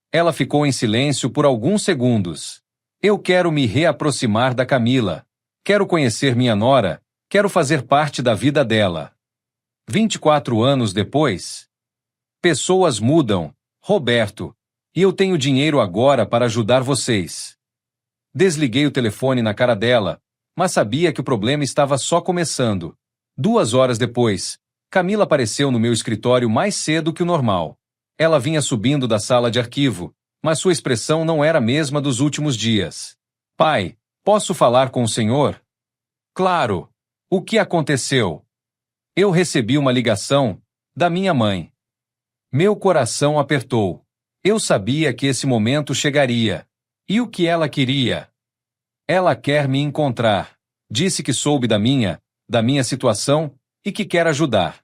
Speaker 1: Ela ficou em silêncio por alguns segundos. Eu quero me reaproximar da Camila. Quero conhecer minha nora, quero fazer parte da vida dela. 24 anos depois? Pessoas mudam, Roberto, e eu tenho dinheiro agora para ajudar vocês. Desliguei o telefone na cara dela, mas sabia que o problema estava só começando. 2 horas depois, Camila apareceu no meu escritório mais cedo que o normal. Ela vinha subindo da sala de arquivo, mas sua expressão não era a mesma dos últimos dias. Pai, posso falar com o senhor? Claro. O que aconteceu? Eu recebi uma ligação da minha mãe. Meu coração apertou. Eu sabia que esse momento chegaria. E o que ela queria? Ela quer me encontrar. Disse que soube da minha situação e que quer ajudar.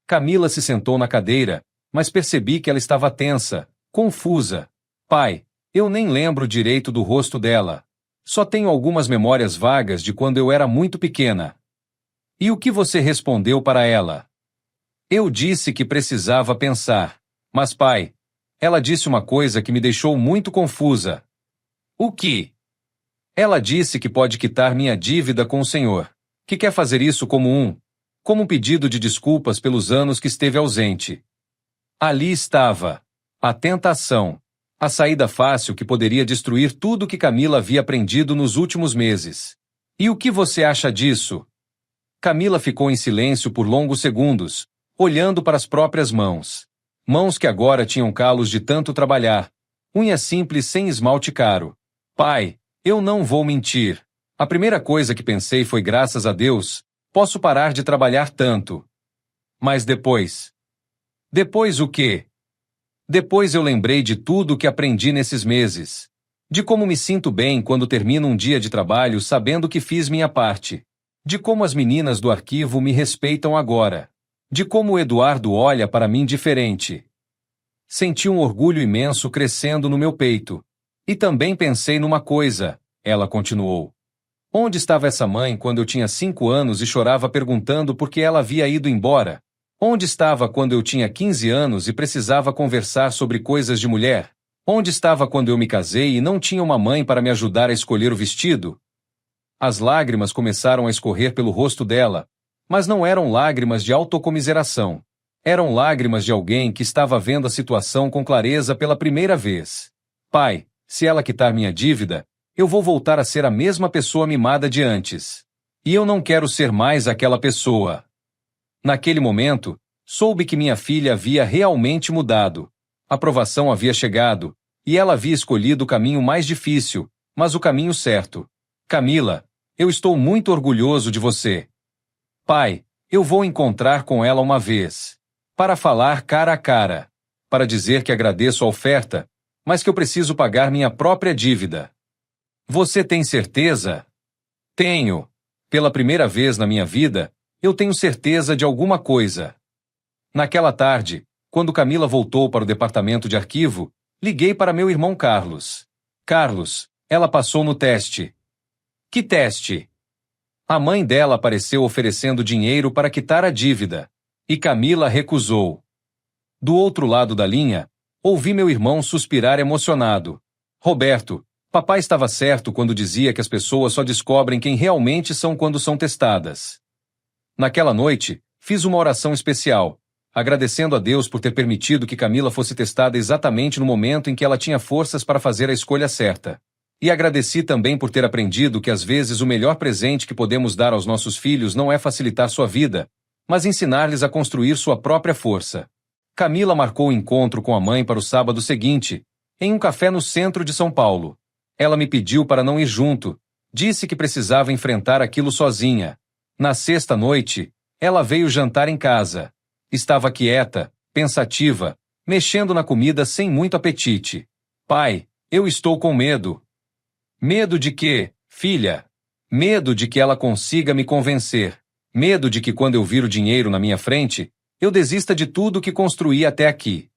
Speaker 1: Camila se sentou na cadeira, mas percebi que ela estava tensa, confusa. Pai, eu nem lembro direito do rosto dela. Só tenho algumas memórias vagas de quando eu era muito pequena. E o que você respondeu para ela? Eu disse que precisava pensar. Mas pai, ela disse uma coisa que me deixou muito confusa. O que? Ela disse que pode quitar minha dívida com o senhor, que quer fazer isso como um pedido de desculpas pelos anos que esteve ausente. Ali estava a tentação, a saída fácil que poderia destruir tudo que Camila havia aprendido nos últimos meses. E o que você acha disso? Camila ficou em silêncio por longos segundos, olhando para as próprias mãos. Mãos que agora tinham calos de tanto trabalhar, unhas simples sem esmalte caro. Pai, eu não vou mentir. A primeira coisa que pensei foi graças a Deus, posso parar de trabalhar tanto. Mas depois? Depois o quê? Depois eu lembrei de tudo o que aprendi nesses meses. De como me sinto bem quando termino um dia de trabalho sabendo que fiz minha parte. De como as meninas do arquivo me respeitam agora. De como o Eduardo olha para mim diferente. Senti um orgulho imenso crescendo no meu peito. E também pensei numa coisa, ela continuou. Onde estava essa mãe quando eu tinha 5 anos e chorava perguntando por que ela havia ido embora? Onde estava quando eu tinha 15 anos e precisava conversar sobre coisas de mulher? Onde estava quando eu me casei e não tinha uma mãe para me ajudar a escolher o vestido? As lágrimas começaram a escorrer pelo rosto dela, mas não eram lágrimas de autocomiseração. Eram lágrimas de alguém que estava vendo a situação com clareza pela primeira vez. Pai, se ela quitar minha dívida, eu vou voltar a ser a mesma pessoa mimada de antes. E eu não quero ser mais aquela pessoa. Naquele momento, soube que minha filha havia realmente mudado. A aprovação havia chegado, e ela havia escolhido o caminho mais difícil, mas o caminho certo. Camila, eu estou muito orgulhoso de você. Pai, eu vou encontrar com ela uma vez. Para falar cara a cara. Para dizer que agradeço a oferta, mas que eu preciso pagar minha própria dívida. Você tem certeza? Tenho. Pela primeira vez na minha vida, eu tenho certeza de alguma coisa. Naquela tarde, quando Camila voltou para o departamento de arquivo, liguei para meu irmão Carlos. Carlos, ela passou no teste. Que teste? A mãe dela apareceu oferecendo dinheiro para quitar a dívida, e Camila recusou. Do outro lado da linha, ouvi meu irmão suspirar emocionado. Roberto, papai estava certo quando dizia que as pessoas só descobrem quem realmente são quando são testadas. Naquela noite, fiz uma oração especial, agradecendo a Deus por ter permitido que Camila fosse testada exatamente no momento em que ela tinha forças para fazer a escolha certa. E agradeci também por ter aprendido que às vezes o melhor presente que podemos dar aos nossos filhos não é facilitar sua vida, mas ensinar-lhes a construir sua própria força. Camila marcou o encontro com a mãe para o sábado seguinte, em um café no centro de São Paulo. Ela me pediu para não ir junto, disse que precisava enfrentar aquilo sozinha. Na sexta noite, ela veio jantar em casa. Estava quieta, pensativa, mexendo na comida sem muito apetite. Pai, eu estou com medo. Medo de quê, filha? Medo de que ela consiga me convencer. Medo de que quando eu vir o dinheiro na minha frente, eu desista de tudo que construí até aqui.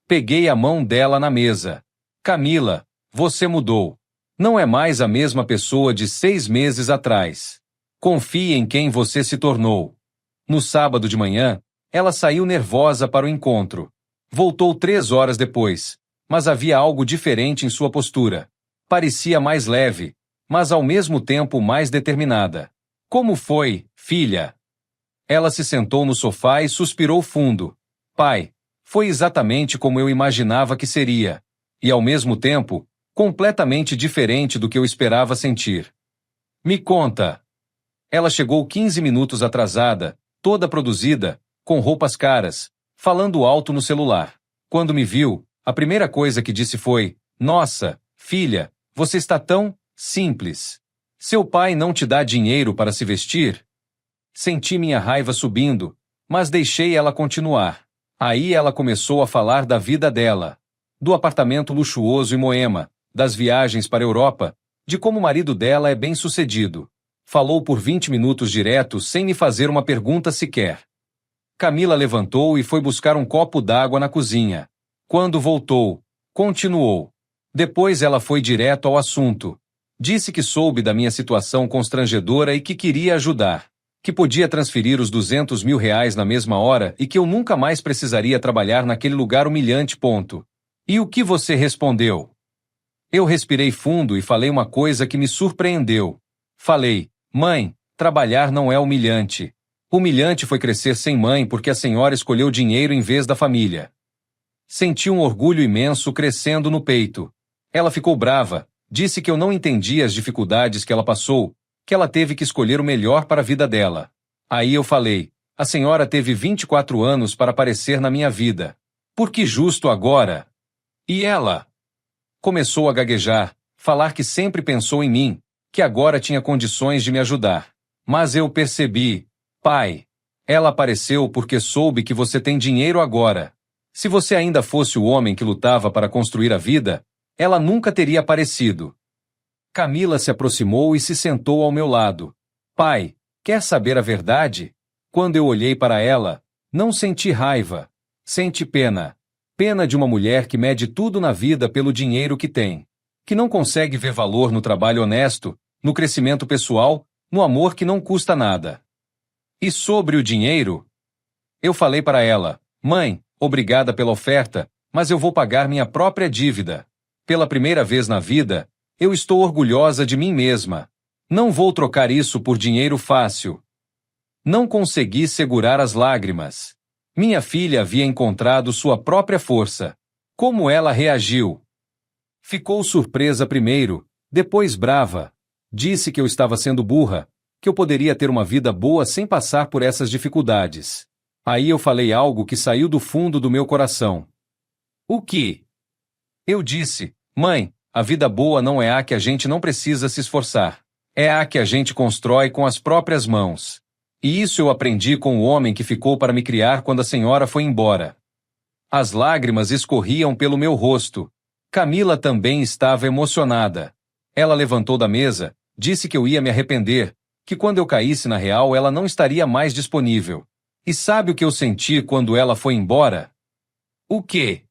Speaker 1: Peguei a mão dela na mesa. Camila, você mudou. Não é mais a mesma pessoa de 6 meses atrás. Confie em quem você se tornou. No sábado de manhã, ela saiu nervosa para o encontro. Voltou 3 horas depois, mas havia algo diferente em sua postura. Parecia mais leve, mas ao mesmo tempo mais determinada. Como foi, filha? Ela se sentou no sofá e suspirou fundo. Pai, foi exatamente como eu imaginava que seria. E ao mesmo tempo, completamente diferente do que eu esperava sentir. Me conta. Ela chegou 15 minutos atrasada, toda produzida, com roupas caras, falando alto no celular. Quando me viu, a primeira coisa que disse foi: Nossa, filha, você está tão simples. Seu pai não te dá dinheiro para se vestir? Senti minha raiva subindo, mas deixei ela continuar. Aí ela começou a falar da vida dela, do apartamento luxuoso em Moema, das viagens para a Europa, de como o marido dela é bem-sucedido. Falou por 20 minutos direto sem me fazer uma pergunta sequer. Camila levantou e foi buscar um copo d'água na cozinha. Quando voltou, continuou. Depois ela foi direto ao assunto. Disse que soube da minha situação constrangedora e que queria ajudar. Que podia transferir os R$ 200.000 na mesma hora e que eu nunca mais precisaria trabalhar naquele lugar humilhante. E o que você respondeu? Eu respirei fundo e falei uma coisa que me surpreendeu. Falei: Mãe, trabalhar não é humilhante. Humilhante foi crescer sem mãe porque a senhora escolheu dinheiro em vez da família. Senti um orgulho imenso crescendo no peito. Ela ficou brava, disse que eu não entendia as dificuldades que ela passou, que ela teve que escolher o melhor para a vida dela. Aí eu falei: a senhora teve 24 anos para aparecer na minha vida. Por que justo agora? E ela? Começou a gaguejar, falar que sempre pensou em mim, que agora tinha condições de me ajudar. Mas eu percebi: pai, ela apareceu porque soube que você tem dinheiro agora. Se você ainda fosse o homem que lutava para construir a vida, ela nunca teria aparecido. Camila se aproximou e se sentou ao meu lado. Pai, quer saber a verdade? Quando eu olhei para ela, não senti raiva. Senti pena. Pena de uma mulher que mede tudo na vida pelo dinheiro que tem. Que não consegue ver valor no trabalho honesto, no crescimento pessoal, no amor que não custa nada. E sobre o dinheiro? Eu falei para ela: Mãe, obrigada pela oferta, mas eu vou pagar minha própria dívida. Pela primeira vez na vida, eu estou orgulhosa de mim mesma. Não vou trocar isso por dinheiro fácil. Não consegui segurar as lágrimas. Minha filha havia encontrado sua própria força. Como ela reagiu? Ficou surpresa primeiro, Depois, brava, disse que eu estava sendo burra, que eu poderia ter uma vida boa sem passar por essas dificuldades. Aí eu falei algo que saiu do fundo do meu coração. O que? Eu disse, mãe, a vida boa não é a que a gente não precisa se esforçar. É a que a gente constrói com as próprias mãos. E isso eu aprendi com o homem que ficou para me criar quando a senhora foi embora. As lágrimas escorriam pelo meu rosto. Camila também estava emocionada. Ela levantou da mesa, disse que eu ia me arrepender, que quando eu caísse na real ela não estaria mais disponível. E sabe o que eu senti quando ela foi embora? O quê?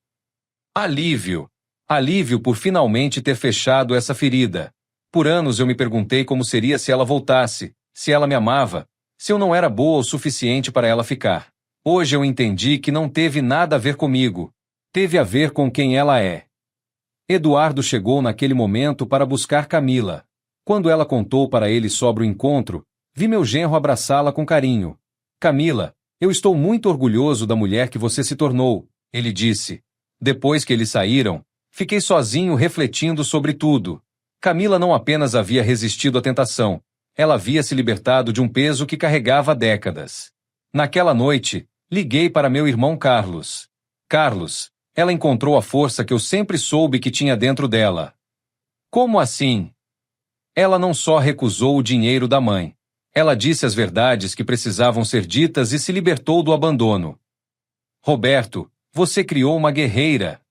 Speaker 1: Alívio. Alívio por finalmente ter fechado essa ferida. Por anos eu me perguntei como seria se ela voltasse, se ela me amava, se eu não era boa o suficiente para ela ficar. Hoje eu entendi que não teve nada a ver comigo. Teve a ver com quem ela é. Eduardo chegou naquele momento para buscar Camila. Quando ela contou para ele sobre o encontro, vi meu genro abraçá-la com carinho. Camila, eu estou muito orgulhoso da mulher que você se tornou, ele disse. Depois que eles saíram, fiquei sozinho refletindo sobre tudo. Camila não apenas havia resistido à tentação, ela havia se libertado de um peso que carregava há décadas. Naquela noite, liguei para meu irmão Carlos. Carlos, ela encontrou a força que eu sempre soube que tinha dentro dela. Como assim? Ela não só recusou o dinheiro da mãe. Ela disse as verdades que precisavam ser ditas e se libertou do abandono. Roberto, você criou uma guerreira.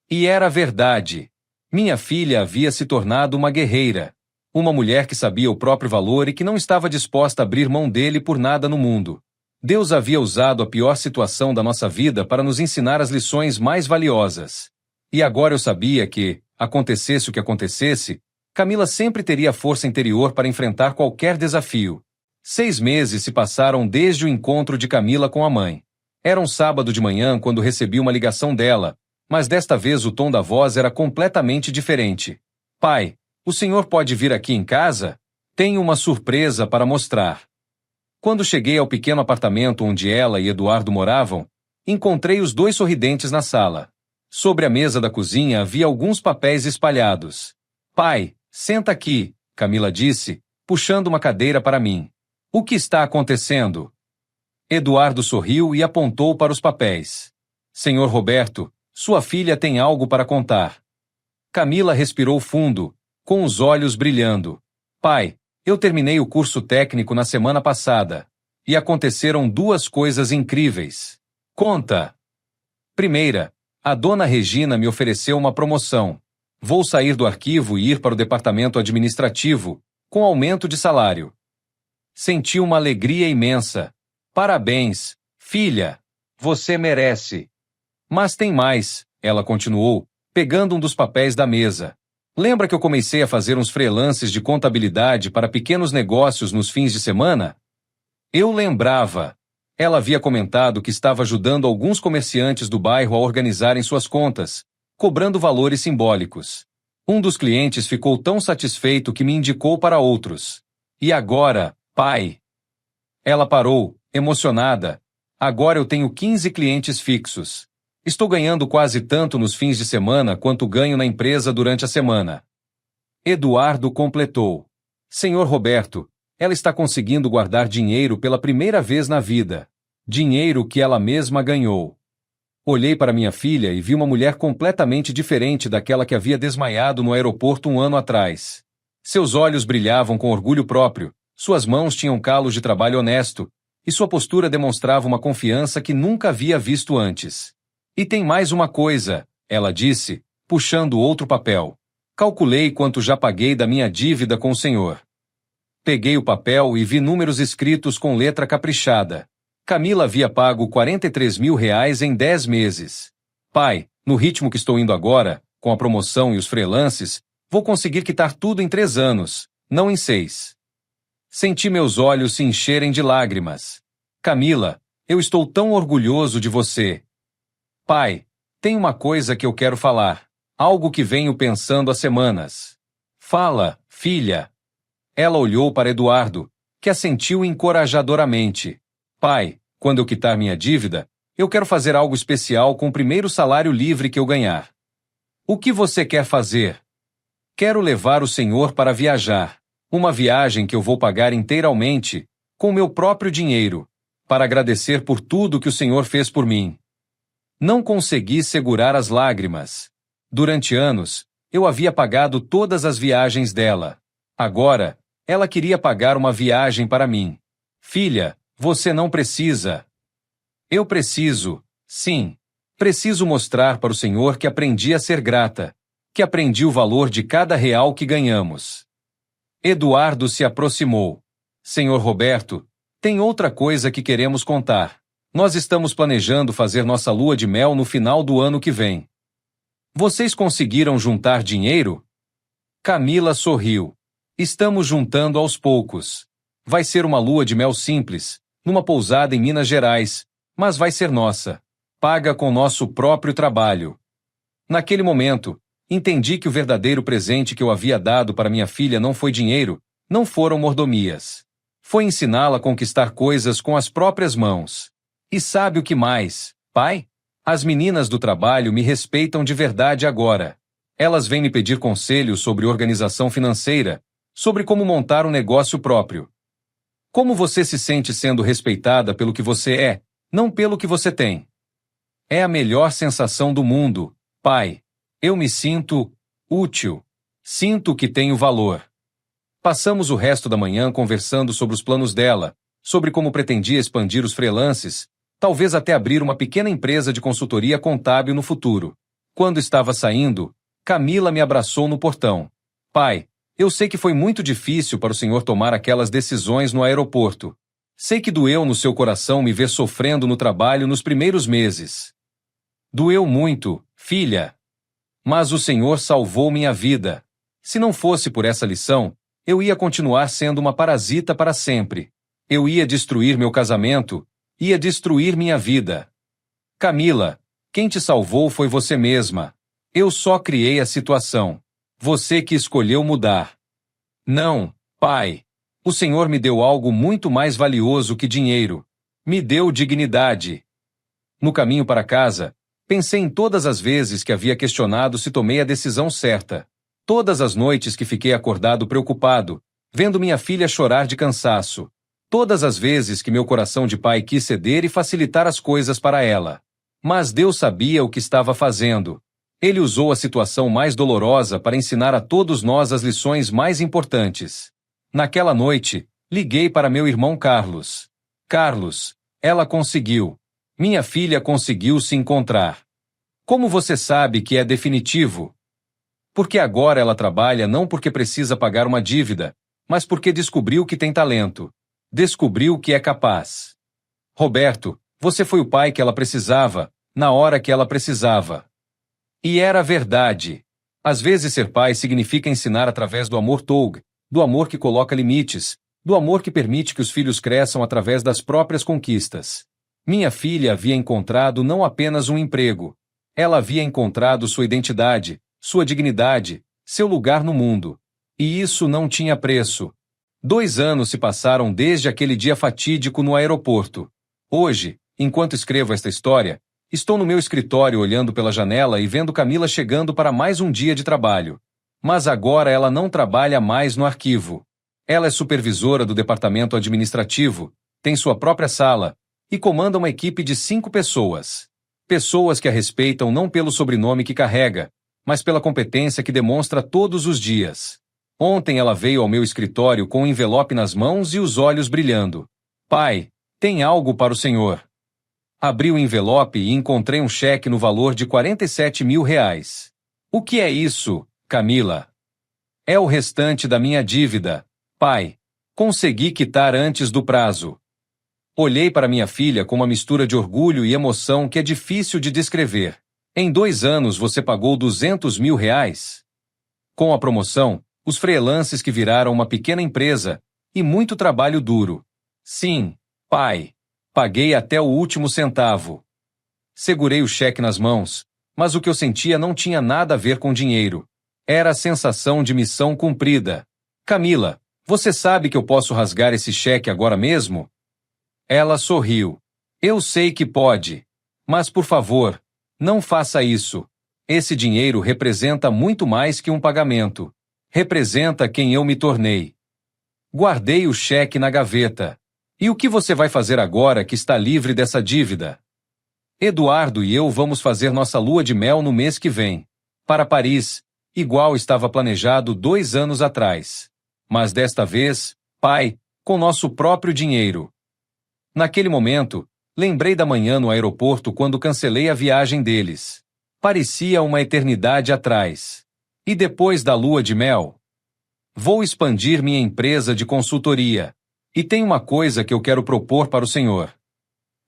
Speaker 1: E era verdade. Minha filha havia se tornado uma guerreira. Uma mulher que sabia o próprio valor e que não estava disposta a abrir mão dele por nada no mundo. Deus havia usado a pior situação da nossa vida para nos ensinar as lições mais valiosas. E agora eu sabia que, acontecesse o que acontecesse, Camila sempre teria força interior para enfrentar qualquer desafio. 6 meses se passaram desde o encontro de Camila com a mãe. Era um sábado de manhã quando recebi uma ligação dela, mas desta vez o tom da voz era completamente diferente. Pai, o senhor pode vir aqui em casa? Tenho uma surpresa para mostrar. Quando cheguei ao pequeno apartamento onde ela e Eduardo moravam, encontrei os dois sorridentes na sala. Sobre a mesa da cozinha havia alguns papéis espalhados. Pai, senta aqui, Camila disse, puxando uma cadeira para mim. O que está acontecendo? Eduardo sorriu e apontou para os papéis. Senhor Roberto, sua filha tem algo para contar. Camila respirou fundo, com os olhos brilhando. Pai, eu terminei o curso técnico na semana passada. E aconteceram 2 coisas incríveis. Conta! Primeira, a dona Regina me ofereceu uma promoção. Vou sair do arquivo e ir para o departamento administrativo, com aumento de salário. Senti uma alegria imensa. Parabéns, filha! Você merece. Mas tem mais, ela continuou, pegando um dos papéis da mesa. Lembra que eu comecei a fazer uns freelances de contabilidade para pequenos negócios nos fins de semana? Eu lembrava. Ela havia comentado que estava ajudando alguns comerciantes do bairro a organizarem suas contas, cobrando valores simbólicos. Um dos clientes ficou tão satisfeito que me indicou para outros. E agora, pai? Ela parou, emocionada. Agora eu tenho 15 clientes fixos. Estou ganhando quase tanto nos fins de semana quanto ganho na empresa durante a semana. Eduardo completou. Senhor Roberto, ela está conseguindo guardar dinheiro pela primeira vez na vida. Dinheiro que ela mesma ganhou. Olhei para minha filha e vi uma mulher completamente diferente daquela que havia desmaiado no aeroporto 1 ano atrás. Seus olhos brilhavam com orgulho próprio, suas mãos tinham calos de trabalho honesto, e sua postura demonstrava uma confiança que nunca havia visto antes. E tem mais uma coisa, ela disse, puxando outro papel. Calculei quanto já paguei da minha dívida com o senhor. Peguei o papel e vi números escritos com letra caprichada. Camila havia pago R$ 43.000 em 10 meses. Pai, no ritmo que estou indo agora, com a promoção e os freelances, vou conseguir quitar tudo em 3 anos, não em 6. Senti meus olhos se encherem de lágrimas. Camila, eu estou tão orgulhoso de você. Pai, tem uma coisa que eu quero falar. Algo que venho pensando há semanas. Fala, filha. Ela olhou para Eduardo, que assentiu encorajadoramente. Pai, quando eu quitar minha dívida, eu quero fazer algo especial com o primeiro salário livre que eu ganhar. O que você quer fazer? Quero levar o Senhor para viajar. Uma viagem que eu vou pagar inteiramente, com meu próprio dinheiro, para agradecer por tudo que o Senhor fez por mim. Não consegui segurar as lágrimas. Durante anos, eu havia pagado todas as viagens dela. Agora, ela queria pagar uma viagem para mim. Filha, você não precisa. Eu preciso, sim. Preciso mostrar para o Senhor que aprendi a ser grata, que aprendi o valor de cada real que ganhamos. Eduardo se aproximou. Senhor Roberto, tem outra coisa que queremos contar. Nós estamos planejando fazer nossa lua de mel no final do ano que vem. Vocês conseguiram juntar dinheiro? Camila sorriu. Estamos juntando aos poucos. Vai ser uma lua de mel simples, numa pousada em Minas Gerais, mas vai ser nossa. Paga com nosso próprio trabalho. Naquele momento, entendi que o verdadeiro presente que eu havia dado para minha filha não foi dinheiro, não foram mordomias. Foi ensiná-la a conquistar coisas com as próprias mãos. E sabe o que mais, pai? As meninas do trabalho me respeitam de verdade agora. Elas vêm me pedir conselhos sobre organização financeira, sobre como montar um negócio próprio. Como você se sente sendo respeitada pelo que você é, não pelo que você tem? É a melhor sensação do mundo, pai. Eu me sinto útil. Sinto que tenho valor. Passamos o resto da manhã conversando sobre os planos dela, sobre como pretendia expandir os freelances, talvez até abrir uma pequena empresa de consultoria contábil no futuro. Quando estava saindo, Camila me abraçou no portão. Pai, eu sei que foi muito difícil para o senhor tomar aquelas decisões no aeroporto. Sei que doeu no seu coração me ver sofrendo no trabalho nos primeiros meses. Doeu muito, filha. Mas o Senhor salvou minha vida. Se não fosse por essa lição, eu ia continuar sendo uma parasita para sempre. Eu ia destruir meu casamento, ia destruir minha vida. Camila, quem te salvou foi você mesma. Eu só criei a situação. Você que escolheu mudar. Não, pai. O Senhor me deu algo muito mais valioso que dinheiro. Me deu dignidade. No caminho para casa, pensei em todas as vezes que havia questionado se tomei a decisão certa. Todas as noites que fiquei acordado preocupado, vendo minha filha chorar de cansaço. Todas as vezes que meu coração de pai quis ceder e facilitar as coisas para ela. Mas Deus sabia o que estava fazendo. Ele usou a situação mais dolorosa para ensinar a todos nós as lições mais importantes. Naquela noite, liguei para meu irmão Carlos. Carlos, ela conseguiu. Minha filha conseguiu se encontrar. Como você sabe que é definitivo? Porque agora ela trabalha não porque precisa pagar uma dívida, mas porque descobriu que tem talento. Descobriu que é capaz. Roberto, você foi o pai que ela precisava, na hora que ela precisava. E era verdade. Às vezes ser pai significa ensinar através do amor Toug, do amor que coloca limites, do amor que permite que os filhos cresçam através das próprias conquistas. Minha filha havia encontrado não apenas um emprego. Ela havia encontrado sua identidade, sua dignidade, seu lugar no mundo. E isso não tinha preço. 2 anos se passaram desde aquele dia fatídico no aeroporto. Hoje, enquanto escrevo esta história, estou no meu escritório olhando pela janela e vendo Camila chegando para mais um dia de trabalho. Mas agora ela não trabalha mais no arquivo. Ela é supervisora do departamento administrativo, tem sua própria sala e comanda uma equipe de 5 pessoas. Pessoas que a respeitam não pelo sobrenome que carrega, mas pela competência que demonstra todos os dias. Ontem ela veio ao meu escritório com um envelope nas mãos e os olhos brilhando. Pai, tem algo para o senhor. Abri o envelope e encontrei um cheque no valor de R$ 47 mil. O que é isso, Camila? É o restante da minha dívida. Pai, consegui quitar antes do prazo. Olhei para minha filha com uma mistura de orgulho e emoção que é difícil de descrever. Em 2 anos você pagou R$ 200 mil? Com a promoção, os freelances que viraram uma pequena empresa, e muito trabalho duro. Sim, pai. Paguei até o último centavo. Segurei o cheque nas mãos, mas o que eu sentia não tinha nada a ver com dinheiro. Era a sensação de missão cumprida. Camila, você sabe que eu posso rasgar esse cheque agora mesmo? Ela sorriu. Eu sei que pode. Mas por favor, não faça isso. Esse dinheiro representa muito mais que um pagamento. Representa quem eu me tornei. Guardei o cheque na gaveta. E o que você vai fazer agora que está livre dessa dívida? Eduardo e eu vamos fazer nossa lua de mel no mês que vem. Para Paris, igual estava planejado 2 anos atrás. Mas desta vez, pai, com nosso próprio dinheiro. Naquele momento, lembrei da manhã no aeroporto quando cancelei a viagem deles. Parecia uma eternidade atrás. E depois da lua de mel? Vou expandir minha empresa de consultoria. E tem uma coisa que eu quero propor para o senhor.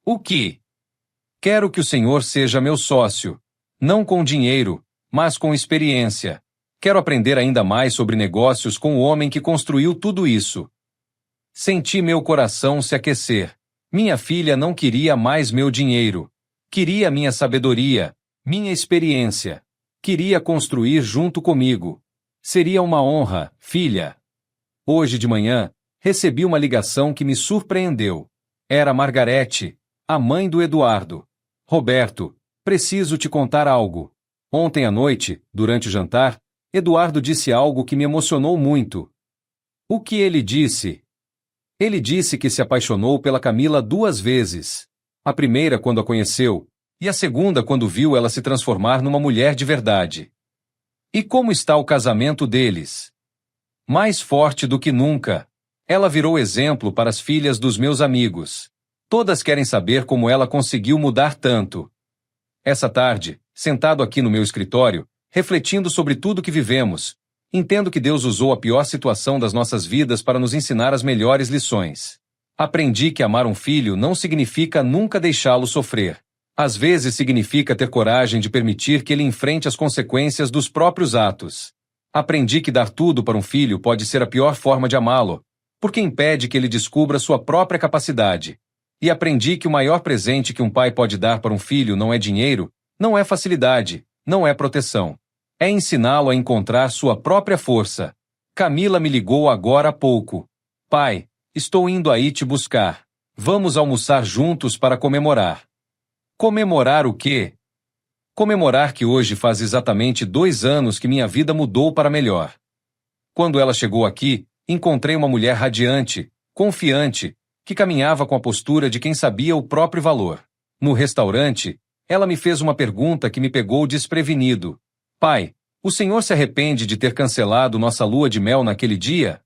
Speaker 1: O que? Quero que o senhor seja meu sócio. Não com dinheiro, mas com experiência. Quero aprender ainda mais sobre negócios com o homem que construiu tudo isso. Senti meu coração se aquecer. Minha filha não queria mais meu dinheiro. Queria minha sabedoria, minha experiência. Queria construir junto comigo. Seria uma honra, filha. Hoje de manhã, recebi uma ligação que me surpreendeu. Era Margarete, a mãe do Eduardo. Roberto, preciso te contar algo. Ontem à noite, durante o jantar, Eduardo disse algo que me emocionou muito. O que ele disse? Ele disse que se apaixonou pela Camila 2 vezes. A primeira quando a conheceu, e a segunda quando viu ela se transformar numa mulher de verdade. E como está o casamento deles? Mais forte do que nunca. Ela virou exemplo para as filhas dos meus amigos. Todas querem saber como ela conseguiu mudar tanto. Essa tarde, sentado aqui no meu escritório, refletindo sobre tudo que vivemos, entendo que Deus usou a pior situação das nossas vidas para nos ensinar as melhores lições. Aprendi que amar um filho não significa nunca deixá-lo sofrer. Às vezes significa ter coragem de permitir que ele enfrente as consequências dos próprios atos. Aprendi que dar tudo para um filho pode ser a pior forma de amá-lo, porque impede que ele descubra sua própria capacidade. E aprendi que o maior presente que um pai pode dar para um filho não é dinheiro, não é facilidade, não é proteção. É ensiná-lo a encontrar sua própria força. Camila me ligou agora há pouco. Pai, estou indo aí te buscar. Vamos almoçar juntos para comemorar. Comemorar o quê? Comemorar que hoje faz exatamente 2 anos que minha vida mudou para melhor. Quando ela chegou aqui, encontrei uma mulher radiante, confiante, que caminhava com a postura de quem sabia o próprio valor. No restaurante, ela me fez uma pergunta que me pegou desprevenido. Pai, o senhor se arrepende de ter cancelado nossa lua de mel naquele dia?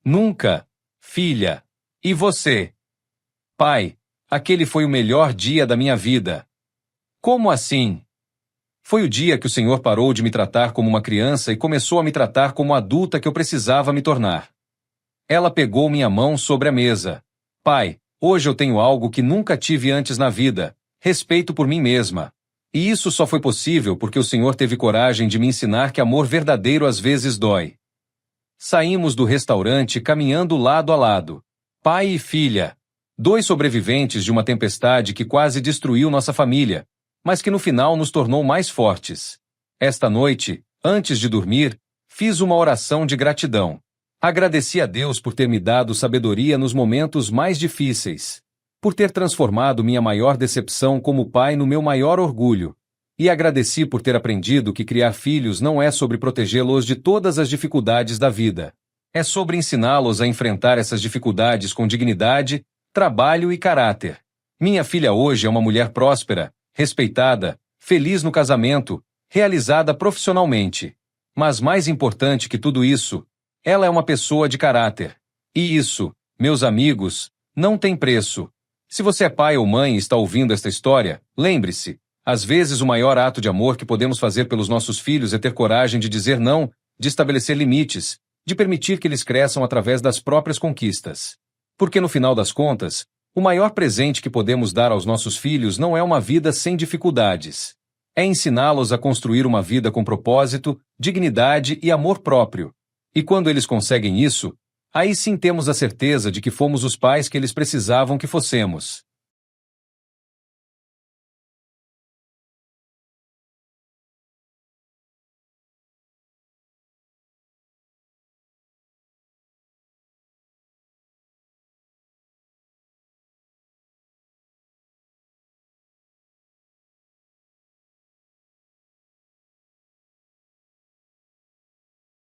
Speaker 1: Nunca, filha. E você? Pai, aquele foi o melhor dia da minha vida. Como assim? Foi o dia que o senhor parou de me tratar como uma criança e começou a me tratar como a adulta que eu precisava me tornar. Ela pegou minha mão sobre a mesa. Pai, hoje eu tenho algo que nunca tive antes na vida, respeito por mim mesma. E isso só foi possível porque o senhor teve coragem de me ensinar que amor verdadeiro às vezes dói. Saímos do restaurante caminhando lado a lado. Pai e filha. 2 sobreviventes de uma tempestade que quase destruiu nossa família, mas que no final nos tornou mais fortes. Esta noite, antes de dormir, fiz uma oração de gratidão. Agradeci a Deus por ter me dado sabedoria nos momentos mais difíceis, por ter transformado minha maior decepção como pai no meu maior orgulho, e agradeci por ter aprendido que criar filhos não é sobre protegê-los de todas as dificuldades da vida. É sobre ensiná-los a enfrentar essas dificuldades com dignidade, trabalho e caráter. Minha filha hoje é uma mulher próspera, respeitada, feliz no casamento, realizada profissionalmente. Mas mais importante que tudo isso, ela é uma pessoa de caráter. E isso, meus amigos, não tem preço. Se você é pai ou mãe e está ouvindo esta história, lembre-se, às vezes o maior ato de amor que podemos fazer pelos nossos filhos é ter coragem de dizer não, de estabelecer limites, de permitir que eles cresçam através das próprias conquistas. Porque no final das contas, o maior presente que podemos dar aos nossos filhos não é uma vida sem dificuldades. É ensiná-los a construir uma vida com propósito, dignidade e amor próprio. E quando eles conseguem isso, aí sim temos a certeza de que fomos os pais que eles precisavam que fossemos.